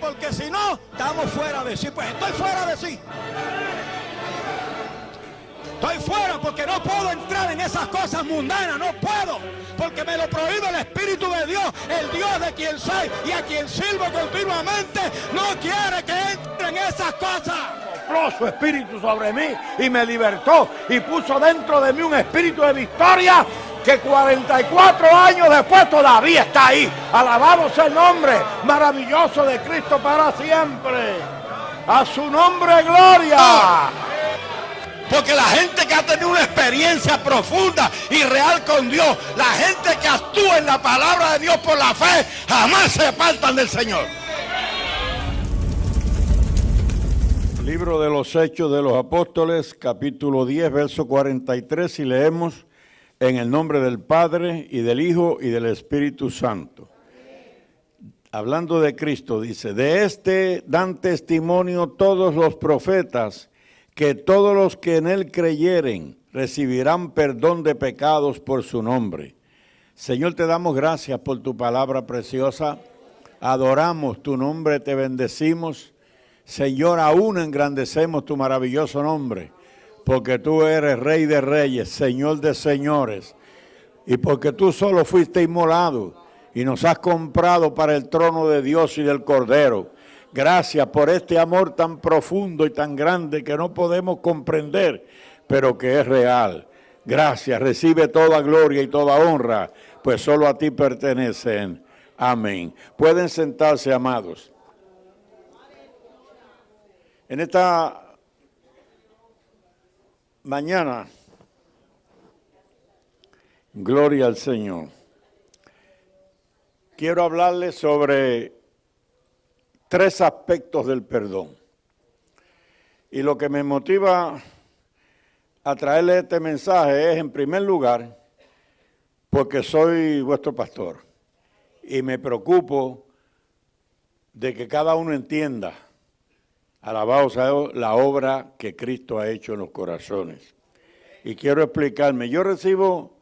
porque si no, estamos fuera de sí. Pues estoy fuera de sí. Estoy fuera porque no puedo entrar en esas cosas mundanas, no puedo, porque me lo prohíbe el Espíritu de Dios, el Dios de quien soy y a quien sirvo continuamente, no quiere que entre en esas cosas. Sopló su espíritu sobre mí y me libertó y puso dentro de mí un espíritu de victoria que 44 años después todavía está ahí. Alabado sea el nombre maravilloso de Cristo para siempre. A su nombre gloria. Porque la gente que ha tenido una experiencia profunda y real con Dios, la gente que actúa en la palabra de Dios por la fe, jamás se apartan del Señor. Libro de los Hechos de los Apóstoles, capítulo 10, verso 43, y leemos: en el nombre del Padre, y del Hijo, y del Espíritu Santo. Hablando de Cristo, dice: de este dan testimonio todos los profetas, que todos los que en él creyeren recibirán perdón de pecados por su nombre. Señor, te damos gracias por tu palabra preciosa. Adoramos tu nombre, te bendecimos. Señor, aún engrandecemos tu maravilloso nombre, porque tú eres Rey de Reyes, Señor de Señores, y porque tú solo fuiste inmolado y nos has comprado para el trono de Dios y del Cordero. Gracias por este amor tan profundo y tan grande que no podemos comprender, pero que es real. Gracias, recibe toda gloria y toda honra, pues solo a ti pertenecen. Amén. Pueden sentarse, amados. En esta mañana, gloria al Señor, quiero hablarles sobre 3 aspectos del perdón. Y lo que me motiva a traerle este mensaje es, en primer lugar, porque soy vuestro pastor y me preocupo de que cada uno entienda, alabado sea Dios, la obra que Cristo ha hecho en los corazones. Y quiero explicarme. Yo recibo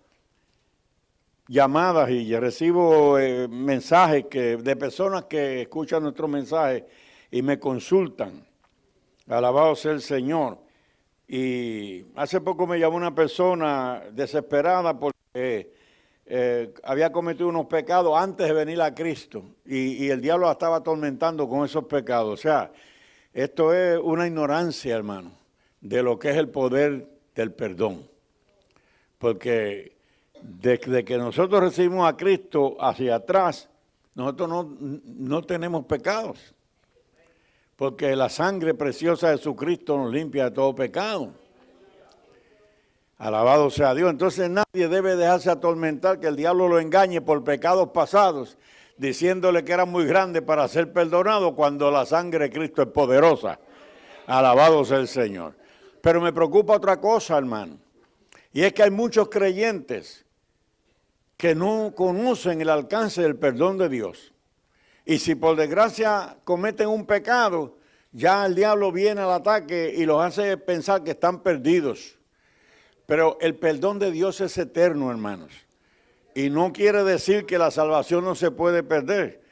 llamadas y recibo mensajes de personas que escuchan nuestros mensajes y me consultan. Alabado sea el Señor. Y hace poco me llamó una persona desesperada porque había cometido unos pecados antes de venir a Cristo y el diablo la estaba atormentando con esos pecados. O sea, esto es una ignorancia, hermano, de lo que es el poder del perdón. Porque desde que nosotros recibimos a Cristo hacia atrás, nosotros no tenemos pecados. Porque la sangre preciosa de Jesucristo nos limpia de todo pecado. Alabado sea Dios. Entonces nadie debe dejarse atormentar, que el diablo lo engañe por pecados pasados, diciéndole que era muy grande para ser perdonado, cuando la sangre de Cristo es poderosa. Alabado sea el Señor. Pero me preocupa otra cosa, hermano. Y es que hay muchos creyentes que no conocen el alcance del perdón de Dios. Y si por desgracia cometen un pecado, ya el diablo viene al ataque y los hace pensar que están perdidos. Pero el perdón de Dios es eterno, hermanos. Y no quiere decir que la salvación no se puede perder.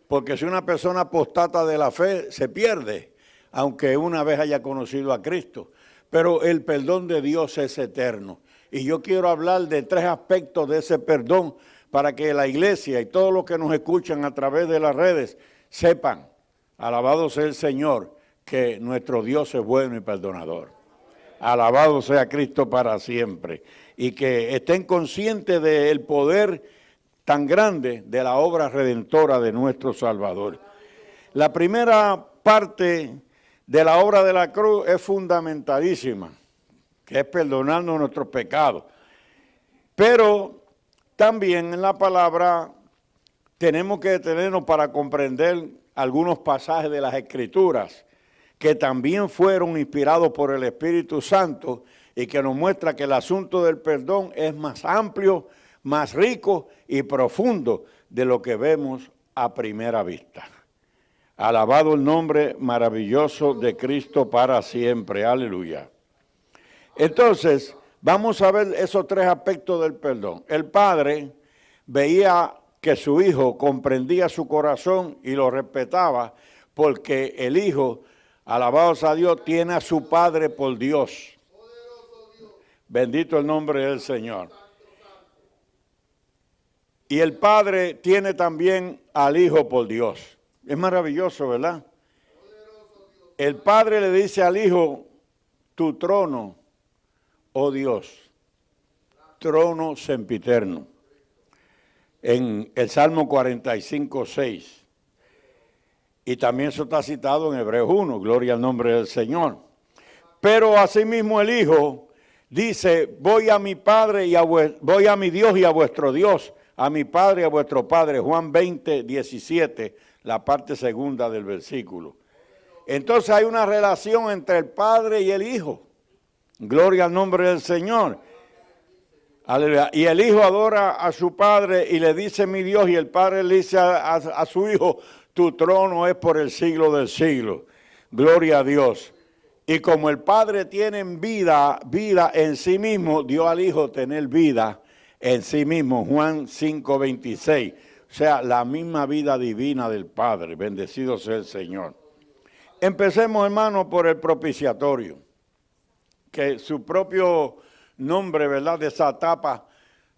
Porque si una persona apostata de la fe, se pierde, aunque una vez haya conocido a Cristo. Pero el perdón de Dios es eterno. Y yo quiero hablar de 3 aspectos de ese perdón para que la iglesia y todos los que nos escuchan a través de las redes sepan, alabado sea el Señor, que nuestro Dios es bueno y perdonador. Alabado sea Cristo para siempre. Y que estén conscientes del poder tan grande de la obra redentora de nuestro Salvador. La primera parte de la obra de la cruz es fundamentalísima, que es perdonarnos nuestros pecados. Pero también en la palabra tenemos que detenernos para comprender algunos pasajes de las Escrituras que también fueron inspirados por el Espíritu Santo y que nos muestra que el asunto del perdón es más amplio, más rico y profundo de lo que vemos a primera vista. Alabado el nombre maravilloso de Cristo para siempre. Aleluya. Entonces, vamos a ver esos 3 aspectos del perdón. El Padre veía que su Hijo comprendía su corazón y lo respetaba, porque el Hijo, alabado sea Dios, tiene a su Padre por Dios. Bendito el nombre del Señor. Y el Padre tiene también al Hijo por Dios. Es maravilloso, ¿verdad? El Padre le dice al Hijo, tu trono, oh Dios, trono sempiterno. En el Salmo 45, 6. Y también eso está citado en Hebreos 1, gloria al nombre del Señor. Pero asimismo el Hijo dice, voy a mi Padre y voy a mi Dios y a vuestro Dios, a mi Padre y a vuestro Padre. Juan 20, 17, la parte segunda del versículo. Entonces hay una relación entre el Padre y el Hijo. Gloria al nombre del Señor. Aleluya. Y el Hijo adora a su Padre y le dice mi Dios, y el Padre le dice a su Hijo, tu trono es por el siglo del siglo. Gloria a Dios. Y como el Padre tiene vida en sí mismo, dio al Hijo tener vida en sí mismo. Juan 5, 26. O sea, la misma vida divina del Padre. Bendecido sea el Señor. Empecemos, hermano, por el propiciatorio. Que su propio nombre, ¿verdad?, de esa tapa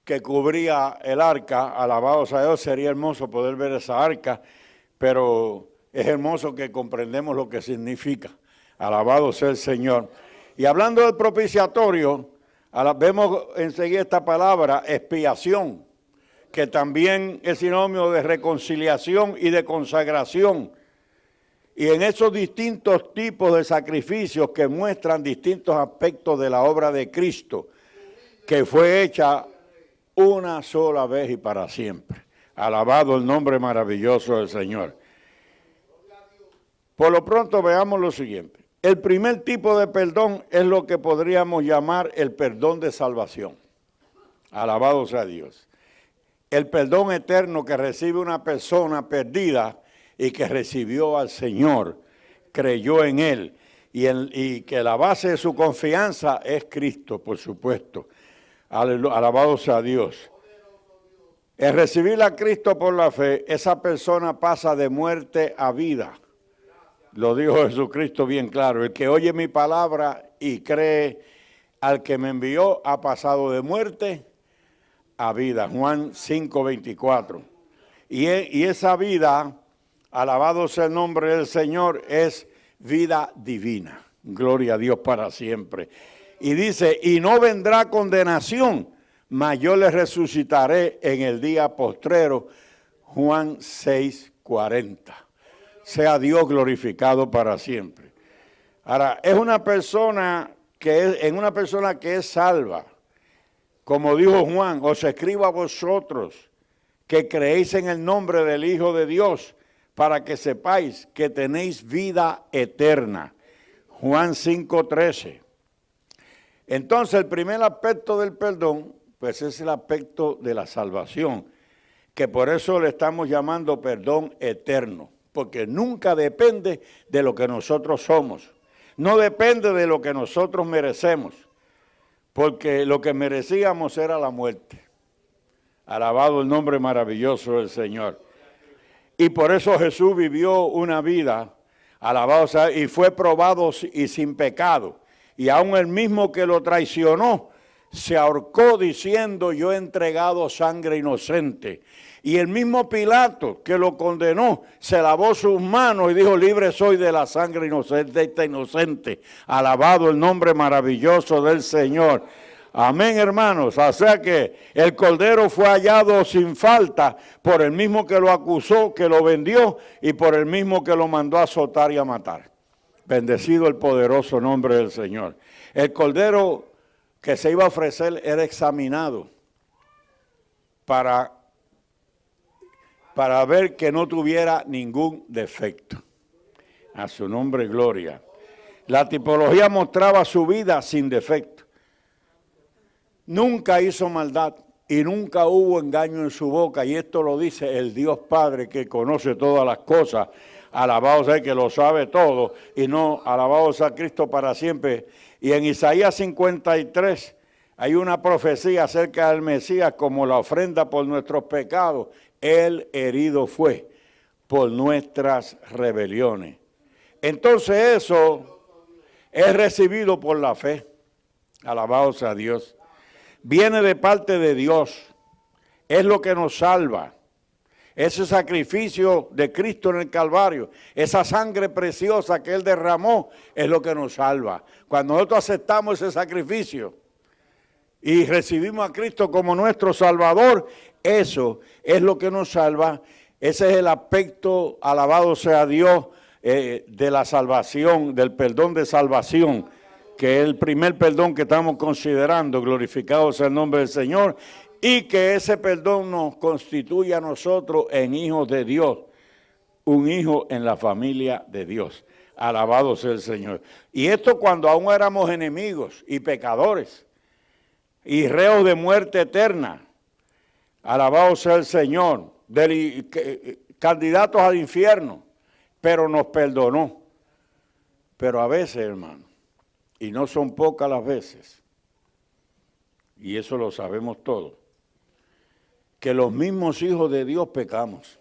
que cubría el arca, alabado sea Dios, sería hermoso poder ver esa arca, pero es hermoso que comprendemos lo que significa. Alabado sea el Señor. Y hablando del propiciatorio, vemos enseguida esta palabra, expiación, que también es sinónimo de reconciliación y de consagración. Y en esos distintos tipos de sacrificios que muestran distintos aspectos de la obra de Cristo, que fue hecha una sola vez y para siempre. Alabado el nombre maravilloso del Señor. Por lo pronto veamos lo siguiente. El primer tipo de perdón es lo que podríamos llamar el perdón de salvación. Alabado sea Dios. El perdón eterno que recibe una persona perdida y que recibió al Señor, creyó en Él, y que la base de su confianza es Cristo, por supuesto. Alabado sea Dios. El recibir a Cristo por la fe, esa persona pasa de muerte a vida. Lo dijo Jesucristo bien claro. El que oye mi palabra y cree al que me envió ha pasado de muerte a vida. Juan 5, 24. Y esa vida, alabado sea el nombre del Señor, es vida divina. Gloria a Dios para siempre. Y dice, y no vendrá condenación, mas yo les resucitaré en el día postrero. Juan 6, 40. Sea Dios glorificado para siempre. Ahora, es una persona que es salva. Como dijo Juan, os escribo a vosotros que creéis en el nombre del Hijo de Dios, para que sepáis que tenéis vida eterna. Juan 5:13. Entonces, el primer aspecto del perdón, pues es el aspecto de la salvación, que por eso le estamos llamando perdón eterno, porque nunca depende de lo que nosotros somos, no depende de lo que nosotros merecemos, porque lo que merecíamos era la muerte. Alabado el nombre maravilloso del Señor. Y por eso Jesús vivió una vida, alabado sea, y fue probado y sin pecado. Y aún el mismo que lo traicionó, se ahorcó diciendo, yo he entregado sangre inocente. Y el mismo Pilato que lo condenó, se lavó sus manos y dijo, libre soy de la sangre inocente. Alabado el nombre maravilloso del Señor. Amén, hermanos. O sea que el Cordero fue hallado sin falta por el mismo que lo acusó, que lo vendió, y por el mismo que lo mandó a azotar y a matar. Bendecido el poderoso nombre del Señor. El Cordero que se iba a ofrecer era examinado para ver que no tuviera ningún defecto. A su nombre, gloria. La tipología mostraba su vida sin defecto. Nunca hizo maldad y nunca hubo engaño en su boca. Y esto lo dice el Dios Padre que conoce todas las cosas. Alabado sea que lo sabe todo. Y no, alabado sea Cristo para siempre. Y en Isaías 53 hay una profecía acerca del Mesías como la ofrenda por nuestros pecados. Él herido fue por nuestras rebeliones. Entonces eso es recibido por la fe. Alabado sea Dios. Viene de parte de Dios. Es lo que nos salva. Ese sacrificio de Cristo en el Calvario, esa sangre preciosa que Él derramó, es lo que nos salva. Cuando nosotros aceptamos ese sacrificio y recibimos a Cristo como nuestro Salvador, eso es lo que nos salva. Ese es el aspecto, alabado sea Dios, de la salvación, del perdón de salvación, que es el primer perdón que estamos considerando. Glorificado sea el nombre del Señor. Y que ese perdón nos constituye a nosotros en hijos de Dios, un hijo en la familia de Dios. Alabado sea el Señor. Y esto cuando aún éramos enemigos y pecadores y reos de muerte eterna. Alabado sea el Señor. Candidatos al infierno, pero nos perdonó. Pero a veces, hermano, y no son pocas las veces, y eso lo sabemos todos, que los mismos hijos de Dios pecamos.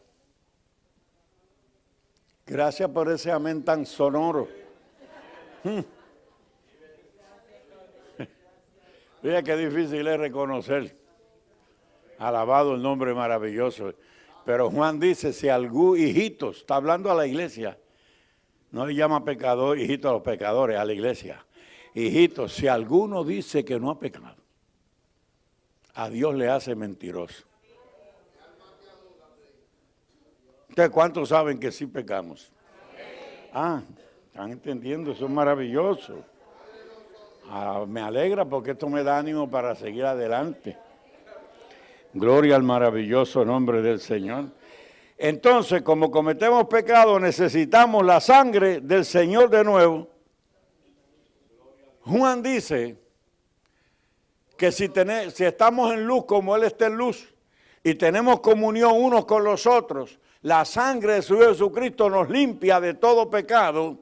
Gracias por ese amén tan sonoro. Mira qué difícil es reconocer. Alabado el nombre maravilloso. Pero Juan dice, si algún hijito, está hablando a la iglesia, no le llama pecador, hijito a los pecadores, a la iglesia. Hijitos, si alguno dice que no ha pecado, a Dios le hace mentiroso. ¿Ustedes cuántos saben que sí pecamos? Ah, están entendiendo, eso es maravilloso. Me alegra porque esto me da ánimo para seguir adelante. Gloria al maravilloso nombre del Señor. Entonces, como cometemos pecado, necesitamos la sangre del Señor de nuevo. Juan dice que si estamos en luz como Él está en luz y tenemos comunión unos con los otros, la sangre de su Hijo Jesucristo nos limpia de todo pecado.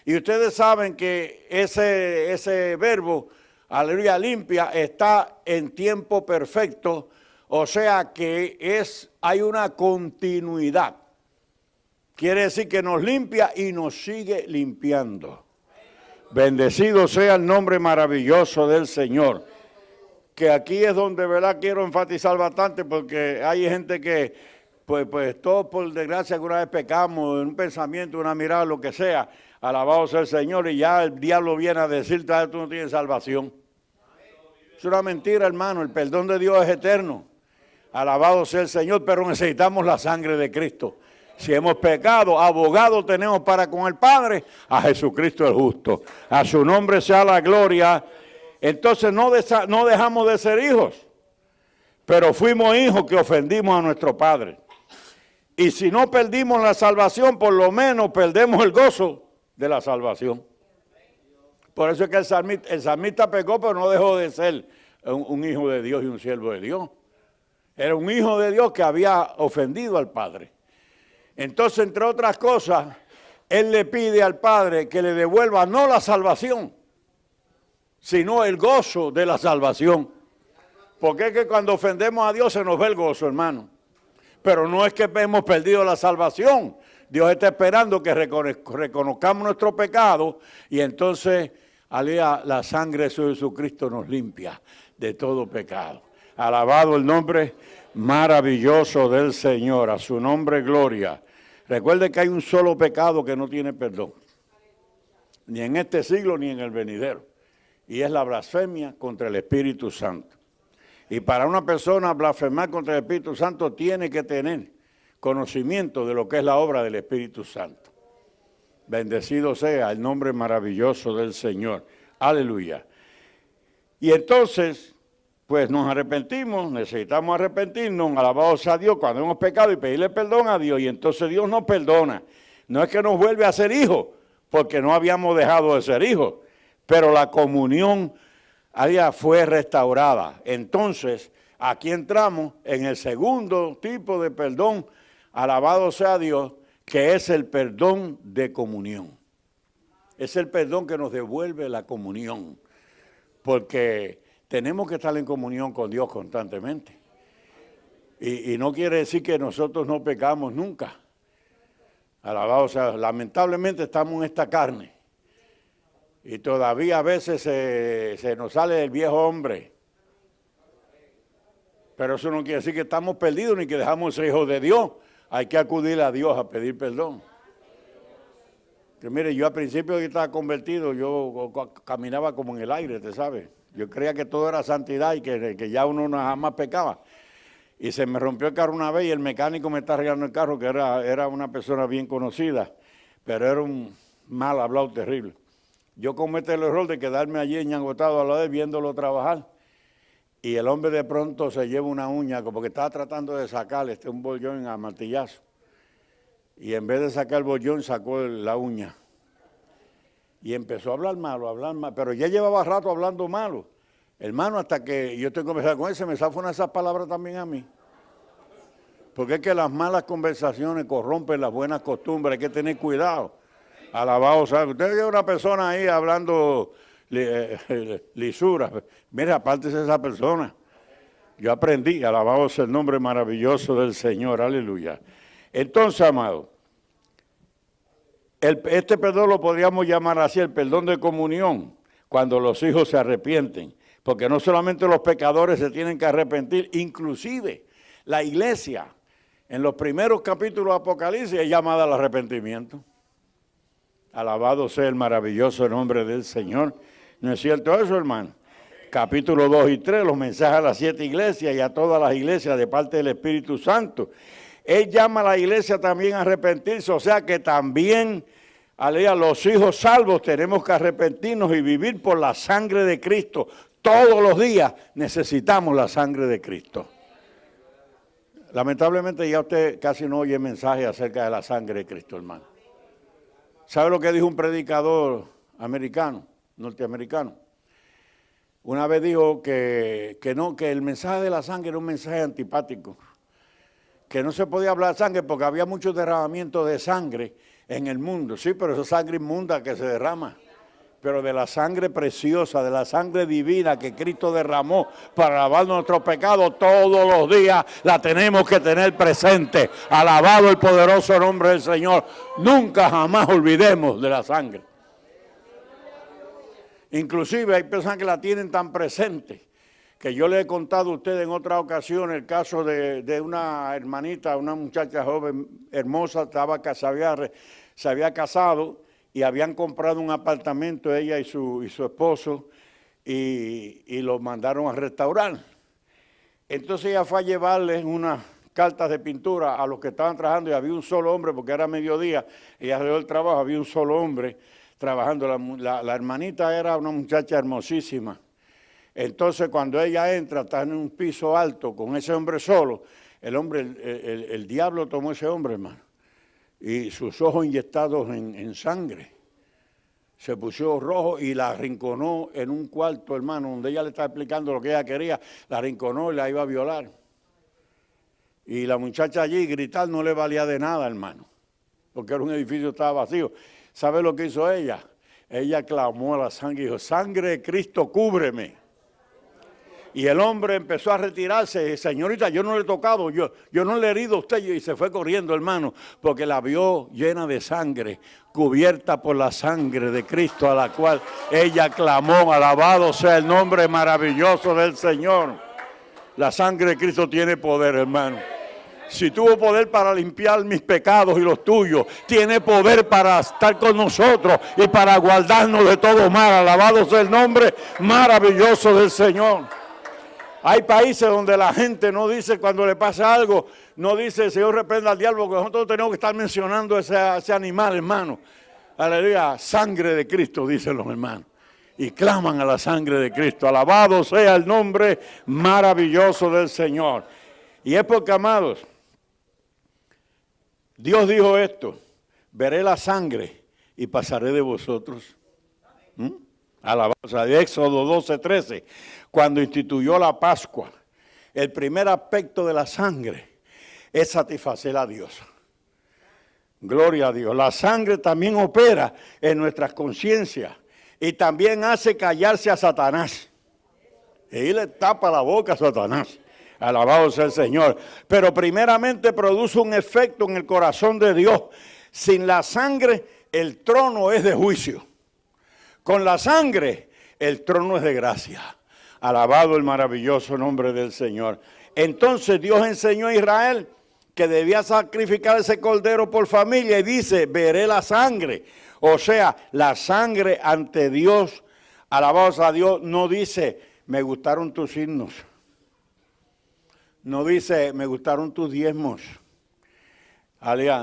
Y ustedes saben que ese verbo, aleluya, limpia, está en tiempo perfecto. O sea que hay una continuidad. Quiere decir que nos limpia y nos sigue limpiando. Bendecido sea el nombre maravilloso del Señor. Que aquí es donde, ¿verdad?, quiero enfatizar bastante, porque hay gente que pues todos por desgracia alguna vez pecamos en un pensamiento, una mirada, lo que sea. Alabado sea el Señor, y ya el diablo viene a decirte, tú no tienes salvación. Es una mentira, hermano, el perdón de Dios es eterno. Alabado sea el Señor, pero necesitamos la sangre de Cristo. Si hemos pecado, abogado tenemos para con el Padre, a Jesucristo el justo. A su nombre sea la gloria. Entonces no dejamos de ser hijos, pero fuimos hijos que ofendimos a nuestro Padre. Y si no perdimos la salvación, por lo menos perdemos el gozo de la salvación. Por eso es que el salmista pecó, pero no dejó de ser un hijo de Dios y un siervo de Dios. Era un hijo de Dios que había ofendido al Padre. Entonces, entre otras cosas, él le pide al Padre que le devuelva no la salvación, sino el gozo de la salvación. Porque es que cuando ofendemos a Dios se nos ve el gozo, hermano. Pero no es que hemos perdido la salvación. Dios está esperando que reconozcamos nuestro pecado y entonces la sangre de Jesucristo nos limpia de todo pecado. Alabado el nombre maravilloso del Señor, a su nombre gloria. Recuerde que hay un solo pecado que no tiene perdón, ni en este siglo ni en el venidero, y es la blasfemia contra el Espíritu Santo. Y para una persona blasfemar contra el Espíritu Santo tiene que tener conocimiento de lo que es la obra del Espíritu Santo. Bendecido sea el nombre maravilloso del Señor. Aleluya. Y entonces, pues nos arrepentimos, necesitamos arrepentirnos, alabado sea Dios cuando hemos pecado y pedirle perdón a Dios. Y entonces Dios nos perdona. No es que nos vuelve a ser hijos, porque no habíamos dejado de ser hijos, pero la comunión fue restaurada. Entonces, aquí entramos en el segundo tipo de perdón, alabado sea Dios, que es el perdón de comunión. Es el perdón que nos devuelve la comunión, porque tenemos que estar en comunión con Dios constantemente. Y no quiere decir que nosotros no pecamos nunca. Alabado sea, lamentablemente estamos en esta carne. Y todavía a veces se nos sale el viejo hombre. Pero eso no quiere decir que estamos perdidos ni que dejamos ser hijos de Dios. Hay que acudir a Dios a pedir perdón. Que mire, yo al principio que estaba convertido, yo caminaba como en el aire, ¿te sabes? Yo creía que todo era santidad y que ya uno no jamás pecaba. Y se me rompió el carro una vez y el mecánico me está arreglando el carro, que era una persona bien conocida, pero era un mal hablado terrible. Yo cometí el error de quedarme allí enñangotado a la vez viéndolo trabajar. Y el hombre de pronto se lleva una uña, como que estaba tratando de sacarle un bollón a martillazo. Y en vez de sacar el bollón, sacó la uña. Y empezó a hablar malo, pero ya llevaba rato hablando malo. Hermano, hasta que yo estoy conversando con él, se me zafan esas palabras también a mí. Porque es que las malas conversaciones corrompen las buenas costumbres, hay que tener cuidado. Alabado, ¿sabe? Usted ve una persona ahí hablando lisura. Mire, apártese de esa persona. Yo aprendí, alabado sea el nombre maravilloso del Señor, aleluya. Entonces, amado, este perdón lo podríamos llamar así, el perdón de comunión, cuando los hijos se arrepienten. Porque no solamente los pecadores se tienen que arrepentir, inclusive la iglesia, en los primeros capítulos de Apocalipsis, es llamada al arrepentimiento. Alabado sea el maravilloso nombre del Señor. ¿No es cierto eso, hermano? Capítulo 2 y 3, los mensajes a las 7 iglesias y a todas las iglesias de parte del Espíritu Santo. Él llama a la iglesia también a arrepentirse, o sea que también, aleluya, los hijos salvos tenemos que arrepentirnos y vivir por la sangre de Cristo. Todos los días necesitamos la sangre de Cristo. Lamentablemente ya usted casi no oye mensajes acerca de la sangre de Cristo, hermano. ¿Sabe lo que dijo un predicador norteamericano? Una vez dijo que el mensaje de la sangre era un mensaje antipático. Que no se podía hablar de sangre porque había mucho derramamiento de sangre en el mundo. Sí, pero esa sangre inmunda que se derrama. Pero de la sangre preciosa, de la sangre divina que Cristo derramó para lavar nuestros pecados todos los días, la tenemos que tener presente. Alabado el poderoso nombre del Señor. Nunca jamás olvidemos de la sangre. Inclusive hay personas que la tienen tan presente que yo le he contado a ustedes en otra ocasión el caso de una hermanita, una muchacha joven, hermosa, se había casado y habían comprado un apartamento ella y su esposo y lo mandaron a restaurar. Entonces ella fue a llevarles unas cartas de pintura a los que estaban trabajando y había un solo hombre porque era mediodía y alrededor del trabajo había un solo hombre trabajando. La hermanita era una muchacha hermosísima. Entonces cuando ella entra, está en un piso alto con ese hombre solo, el diablo tomó a ese hombre, hermano, y sus ojos inyectados en sangre. Se puso rojo y la arrinconó en un cuarto, hermano, donde ella le estaba explicando lo que ella quería, la arrinconó y la iba a violar. Y la muchacha allí gritar no le valía de nada, hermano, porque era un edificio que estaba vacío. ¿Sabe lo que hizo ella? Ella clamó a la sangre y dijo, sangre de Cristo, cúbreme. Y el hombre empezó a retirarse, señorita, yo no le he tocado, yo no le he herido a usted, y se fue corriendo, hermano, porque la vio llena de sangre, cubierta por la sangre de Cristo, a la cual ella clamó, alabado sea el nombre maravilloso del Señor. La sangre de Cristo tiene poder, hermano. Si tuvo poder para limpiar mis pecados y los tuyos, tiene poder para estar con nosotros y para guardarnos de todo mal. Alabado sea el nombre maravilloso del Señor. Hay países donde la gente no dice cuando le pasa algo, no dice Señor reprenda al diablo, porque nosotros tenemos que estar mencionando ese animal, hermano. Aleluya, sangre de Cristo, dicen los hermanos. Y claman a la sangre de Cristo. Alabado sea el nombre maravilloso del Señor. Y es porque, amados, Dios dijo esto, veré la sangre y pasaré de vosotros. Alabanza de Éxodo 12:13, cuando instituyó la Pascua, el primer aspecto de la sangre es satisfacer a Dios. Gloria a Dios. La sangre también opera en nuestras conciencias y también hace callarse a Satanás. Y le tapa la boca a Satanás. Alabado sea el Señor. Pero primeramente produce un efecto en el corazón de Dios. Sin la sangre, el trono es de juicio. Con la sangre, el trono es de gracia. Alabado el maravilloso nombre del Señor. Entonces Dios enseñó a Israel que debía sacrificar ese cordero por familia y dice, veré la sangre. O sea, la sangre ante Dios, alabados a Dios, no dice, me gustaron tus signos. No dice, me gustaron tus diezmos.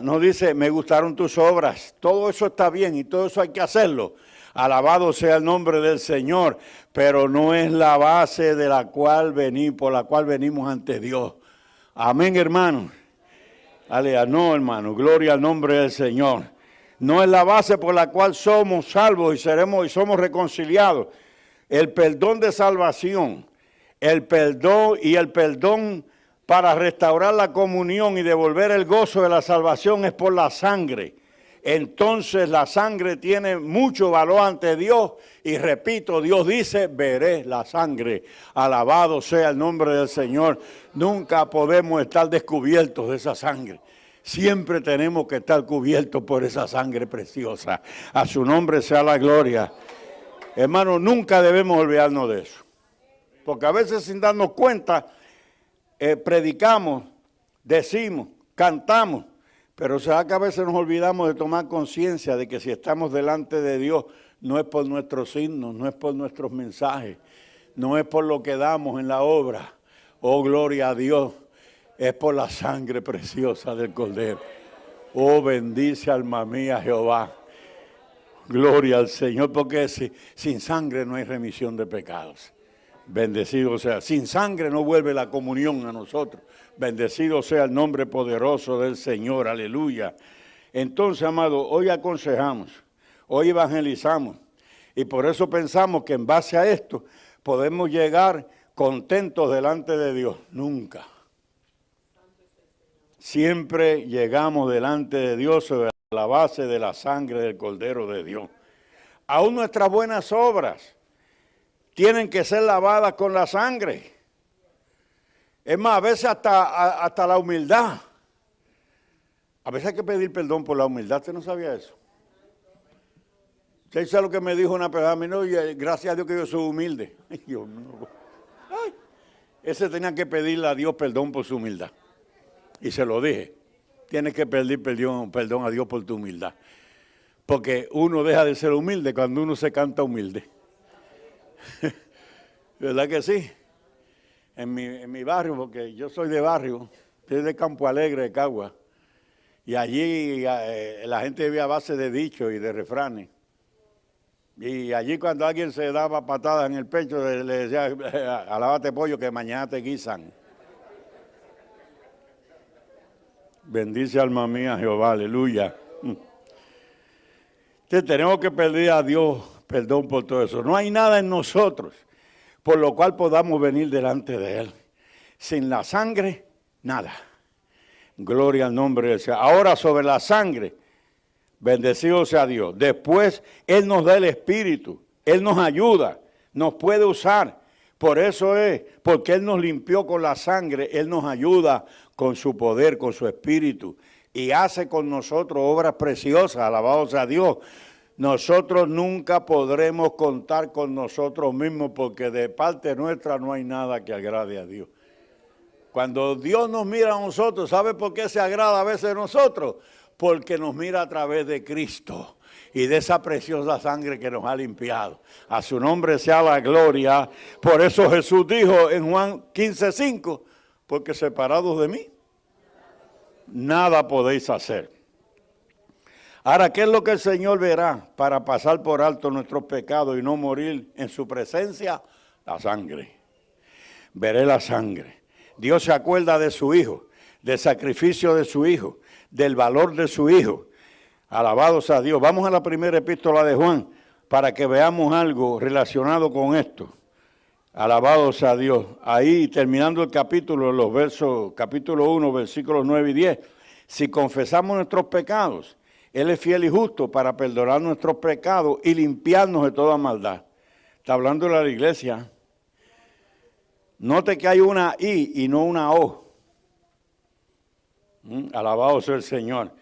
No dice, me gustaron tus obras. Todo eso está bien y todo eso hay que hacerlo. Alabado sea el nombre del Señor, pero no es la base de la cual por la cual venimos ante Dios. Amén, hermano. No, hermano, gloria al nombre del Señor. No es la base por la cual somos salvos y somos reconciliados. El perdón de salvación, el perdón para restaurar la comunión y devolver el gozo de la salvación es por la sangre. Entonces la sangre tiene mucho valor ante Dios y repito, Dios dice, veré la sangre. Alabado sea el nombre del Señor. Nunca podemos estar descubiertos de esa sangre. Siempre tenemos que estar cubiertos por esa sangre preciosa. A su nombre sea la gloria. Hermano, nunca debemos olvidarnos de eso. Porque a veces sin darnos cuenta, predicamos, decimos, cantamos. Pero será que a veces nos olvidamos de tomar conciencia de que si estamos delante de Dios, no es por nuestros signos, no es por nuestros mensajes, no es por lo que damos en la obra. Oh, gloria a Dios, es por la sangre preciosa del Cordero. Oh, bendice alma mía Jehová. Gloria al Señor, porque sin sangre no hay remisión de pecados. Bendecido sea. Sin sangre no vuelve la comunión a nosotros. Bendecido sea el nombre poderoso del Señor. Aleluya. Entonces, amado, hoy aconsejamos, hoy evangelizamos. Y por eso pensamos que en base a esto podemos llegar contentos delante de Dios. Nunca. Siempre llegamos delante de Dios sobre la base de la sangre del Cordero de Dios. Aún nuestras buenas obras tienen que ser lavadas con la sangre. Es más, a veces hasta la humildad. A veces hay que pedir perdón por la humildad. ¿Usted no sabía eso? ¿Usted sabe lo que me dijo una persona? A mí no, gracias a Dios que yo soy humilde. Ay, Dios mío. Ay, ese tenía que pedirle a Dios perdón por su humildad. Y se lo dije. Tienes que pedir perdón a Dios por tu humildad. Porque uno deja de ser humilde cuando uno se canta humilde. ¿Verdad que sí? En mi barrio, porque yo soy de barrio, soy de Campo Alegre, de Cagua, y allí la gente vivía a base de dichos y de refranes. Y allí cuando alguien se daba patadas en el pecho, le decía, alábate pollo que mañana te guisan. Bendice alma mía Jehová, aleluya. Entonces tenemos que pedir a Dios perdón por todo eso. No hay nada en nosotros por lo cual podamos venir delante de Él. Sin la sangre, nada. Gloria al nombre del Señor. Ahora sobre la sangre, bendecido sea Dios. Después Él nos da el Espíritu. Él nos ayuda, nos puede usar. Por eso es, porque Él nos limpió con la sangre, Él nos ayuda con su poder, con su Espíritu. Y hace con nosotros obras preciosas, alabados a Dios. Nosotros nunca podremos contar con nosotros mismos porque de parte nuestra no hay nada que agrade a Dios. Cuando Dios nos mira a nosotros, ¿sabe por qué se agrada a veces de nosotros? Porque nos mira a través de Cristo y de esa preciosa sangre que nos ha limpiado. A su nombre sea la gloria. Por eso Jesús dijo en Juan 15:5, porque separados de mí, nada podéis hacer. Ahora, ¿qué es lo que el Señor verá para pasar por alto nuestros pecados y no morir en su presencia? La sangre. Veré la sangre. Dios se acuerda de su Hijo, del sacrificio de su Hijo, del valor de su Hijo. Alabados a Dios. Vamos a la primera epístola de Juan para que veamos algo relacionado con esto. Alabados a Dios. Ahí, terminando el capítulo, los versos, capítulo 1, versículos 9 y 10. Si confesamos nuestros pecados, Él es fiel y justo para perdonar nuestros pecados y limpiarnos de toda maldad. Está hablando de la iglesia. Note que hay una I y no una O. Alabado sea el Señor.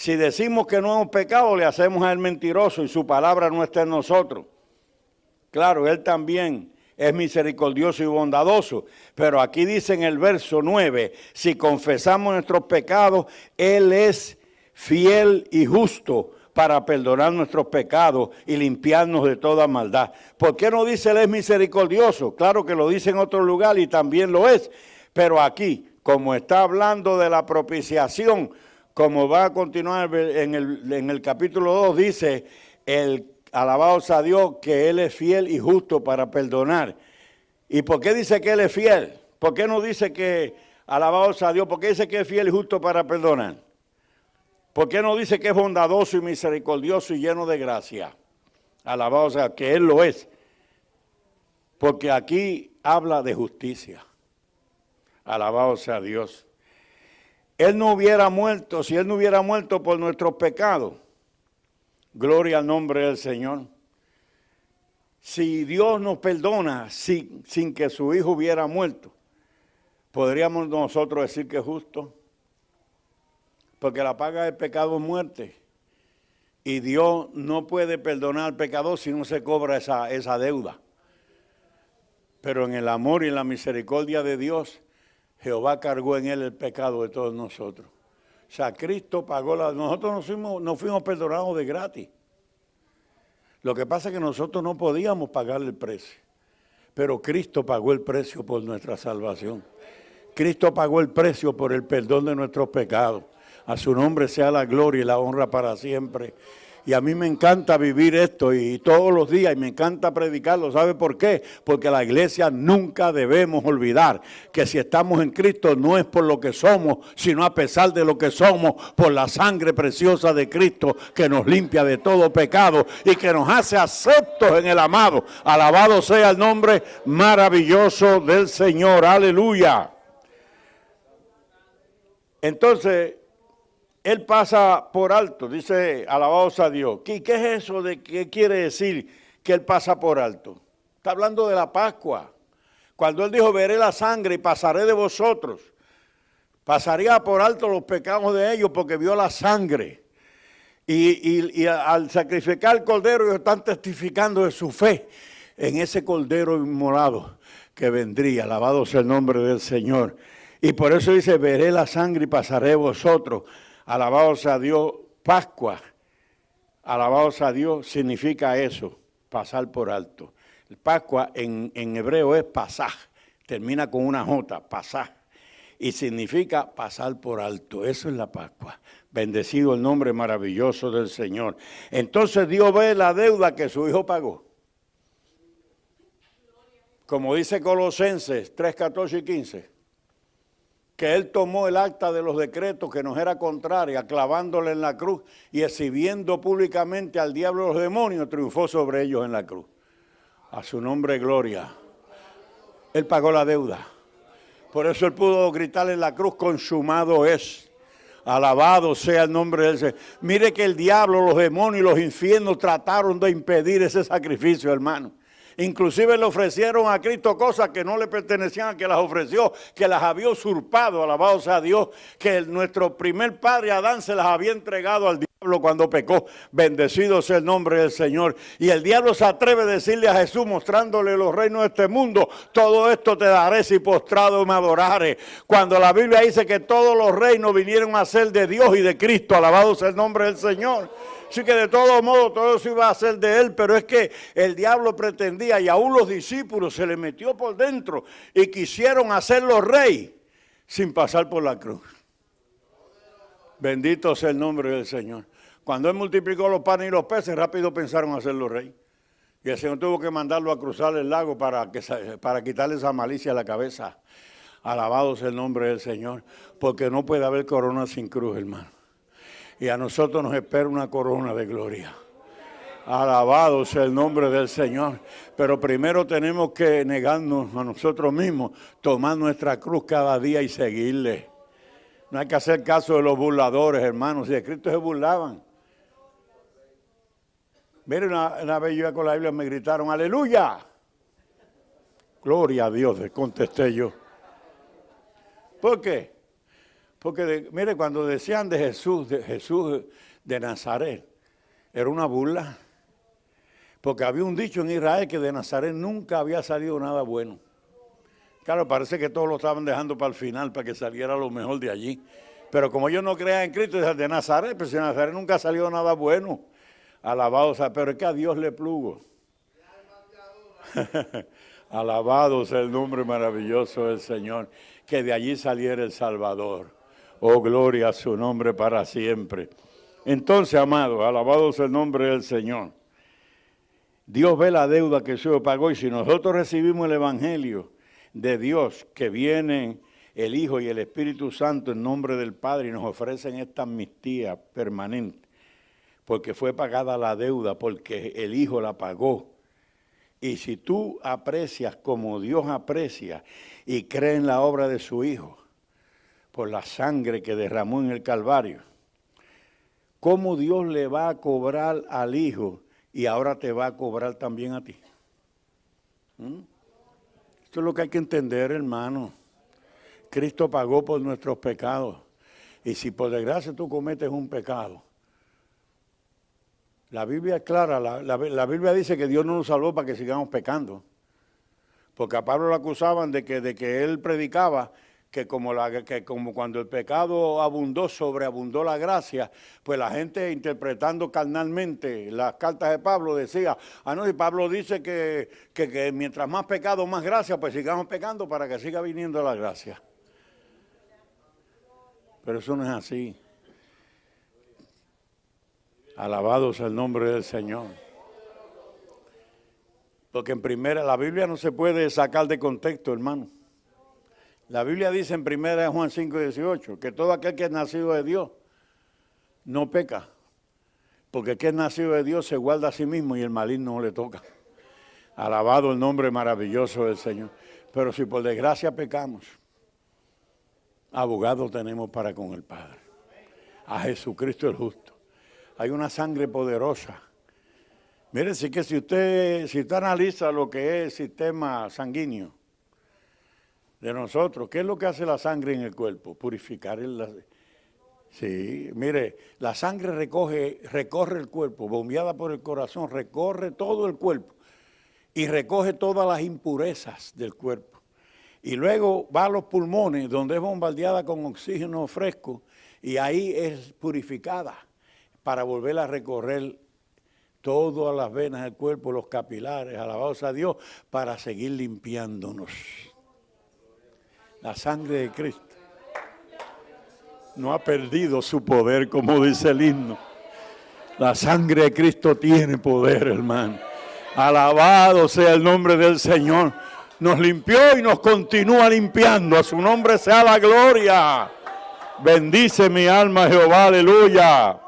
Si decimos que no hemos pecado, le hacemos a él mentiroso y su palabra no está en nosotros. Claro, él también es misericordioso y bondadoso, pero aquí dice en el verso 9, si confesamos nuestros pecados, él es fiel y justo para perdonar nuestros pecados y limpiarnos de toda maldad. ¿Por qué no dice él es misericordioso? Claro que lo dice en otro lugar y también lo es, pero aquí, como está hablando de la propiciación, como va a continuar en el capítulo 2, dice, alabado sea Dios, que él es fiel y justo para perdonar. ¿Y por qué dice que él es fiel? ¿Por qué no dice que, alabado sea Dios, por qué dice que es fiel y justo para perdonar? ¿Por qué no dice que es bondadoso y misericordioso y lleno de gracia? Alabado sea, que él lo es. Porque aquí habla de justicia. Alabado sea Dios. Él no hubiera muerto, si él no hubiera muerto por nuestros pecados. Gloria al nombre del Señor. Si Dios nos perdona sin que su Hijo hubiera muerto, ¿podríamos nosotros decir que es justo? Porque la paga del pecado es muerte. Y Dios no puede perdonar al pecador si no se cobra esa deuda. Pero en el amor y en la misericordia de Dios, Jehová cargó en él el pecado de todos nosotros. O sea, Cristo pagó nosotros no fuimos perdonados de gratis. Lo que pasa es que nosotros no podíamos pagarle el precio. Pero Cristo pagó el precio por nuestra salvación. Cristo pagó el precio por el perdón de nuestros pecados. A su nombre sea la gloria y la honra para siempre. Y a mí me encanta vivir esto y todos los días, y me encanta predicarlo. ¿Sabe por qué? Porque la iglesia nunca debemos olvidar que si estamos en Cristo no es por lo que somos, sino a pesar de lo que somos, por la sangre preciosa de Cristo que nos limpia de todo pecado y que nos hace aceptos en el amado. Alabado sea el nombre maravilloso del Señor. Aleluya. Entonces, él pasa por alto, dice, alabado sea Dios. ¿Qué es eso de qué quiere decir que él pasa por alto? Está hablando de la Pascua. Cuando él dijo, veré la sangre y pasaré de vosotros. Pasaría por alto los pecados de ellos porque vio la sangre. Y al sacrificar el cordero, ellos están testificando de su fe en ese cordero inmolado que vendría. Alabado sea el nombre del Señor. Y por eso dice, veré la sangre y pasaré de vosotros. Alabado sea Dios, Pascua, alabado sea Dios, significa eso, pasar por alto. Pascua en hebreo es pasaj, termina con una J, pasaj, y significa pasar por alto. Eso es la Pascua. Bendecido el nombre maravilloso del Señor. Entonces Dios ve la deuda que su Hijo pagó. Como dice Colosenses 3, 14 y 15. Que él tomó el acta de los decretos que nos era contraria, clavándole en la cruz y exhibiendo públicamente al diablo y los demonios, triunfó sobre ellos en la cruz. A su nombre, gloria. Él pagó la deuda. Por eso él pudo gritar en la cruz, consumado es. Alabado sea el nombre del Señor. Mire que el diablo, los demonios y los infiernos trataron de impedir ese sacrificio, hermano. Inclusive le ofrecieron a Cristo cosas que no le pertenecían a que las ofreció, que las había usurpado, alabado sea Dios, que nuestro primer padre Adán se las había entregado al diablo cuando pecó. Bendecido sea el nombre del Señor. Y el diablo se atreve a decirle a Jesús, mostrándole los reinos de este mundo, todo esto te daré si postrado me adorare. Cuando la Biblia dice que todos los reinos vinieron a ser de Dios y de Cristo, alabado sea el nombre del Señor. Así que de todo modo todo eso iba a ser de él, pero es que el diablo pretendía y aún los discípulos se le metió por dentro y quisieron hacerlo rey sin pasar por la cruz. Bendito sea el nombre del Señor. Cuando él multiplicó los panes y los peces, rápido pensaron hacerlo rey. Y el Señor tuvo que mandarlo a cruzar el lago para quitarle esa malicia a la cabeza. Alabado sea el nombre del Señor, porque no puede haber corona sin cruz, hermano. Y a nosotros nos espera una corona de gloria. Alabado sea el nombre del Señor. Pero primero tenemos que negarnos a nosotros mismos, tomar nuestra cruz cada día y seguirle. No hay que hacer caso de los burladores, hermanos. Si de Cristo se burlaban. Mire, una vez yo iba con la Biblia, me gritaron, ¡aleluya! Gloria a Dios, les contesté yo. ¿Por qué? Porque, mire, cuando decían de Jesús de Nazaret, era una burla. Porque había un dicho en Israel que de Nazaret nunca había salido nada bueno. Claro, parece que todos lo estaban dejando para el final, para que saliera lo mejor de allí. Pero como ellos no creían en Cristo, de Nazaret, pues de Nazaret nunca salió nada bueno. Alabado sea, pero es que a Dios le plugo. Alabado sea el nombre maravilloso del Señor, que de allí saliera el Salvador. Oh, gloria a su nombre para siempre. Entonces, amado, alabado sea el nombre del Señor. Dios ve la deuda que se pagó, y si nosotros recibimos el Evangelio de Dios, que viene el Hijo y el Espíritu Santo en nombre del Padre, y nos ofrecen esta amnistía permanente, porque fue pagada la deuda, porque el Hijo la pagó. Y si tú aprecias como Dios aprecia y crees en la obra de su Hijo, por la sangre que derramó en el Calvario, ¿cómo Dios le va a cobrar al Hijo y ahora te va a cobrar también a ti? Esto es lo que hay que entender, hermano. Cristo pagó por nuestros pecados. Y si por desgracia tú cometes un pecado, la Biblia es clara, la Biblia dice que Dios no nos salvó para que sigamos pecando. Porque a Pablo lo acusaban de que él predicaba que como cuando el pecado abundó, sobreabundó la gracia, pues la gente interpretando carnalmente las cartas de Pablo decía, no, y Pablo dice que mientras más pecado, más gracia, pues sigamos pecando para que siga viniendo la gracia. Pero eso no es así. Alabado sea el nombre del Señor. Porque la Biblia no se puede sacar de contexto, hermano. La Biblia dice en 1 Juan 5:18 que todo aquel que es nacido de Dios no peca. Porque el que es nacido de Dios se guarda a sí mismo y el maligno no le toca. Alabado el nombre maravilloso del Señor. Pero si por desgracia pecamos, abogado tenemos para con el Padre. A Jesucristo el justo. Hay una sangre poderosa. Mire, sí que si usted analiza lo que es el sistema sanguíneo de nosotros, ¿qué es lo que hace la sangre en el cuerpo? Purificar Sí, mire, la sangre recorre el cuerpo, bombeada por el corazón, recorre todo el cuerpo y recoge todas las impurezas del cuerpo. Y luego va a los pulmones, donde es bombardeada con oxígeno fresco, y ahí es purificada para volver a recorrer todas las venas del cuerpo, los capilares, alabado sea Dios, para seguir limpiándonos. La sangre de Cristo no ha perdido su poder, como dice el himno. La sangre de Cristo tiene poder, hermano. Alabado sea el nombre del Señor. Nos limpió y nos continúa limpiando. A su nombre sea la gloria. Bendice mi alma, Jehová, aleluya.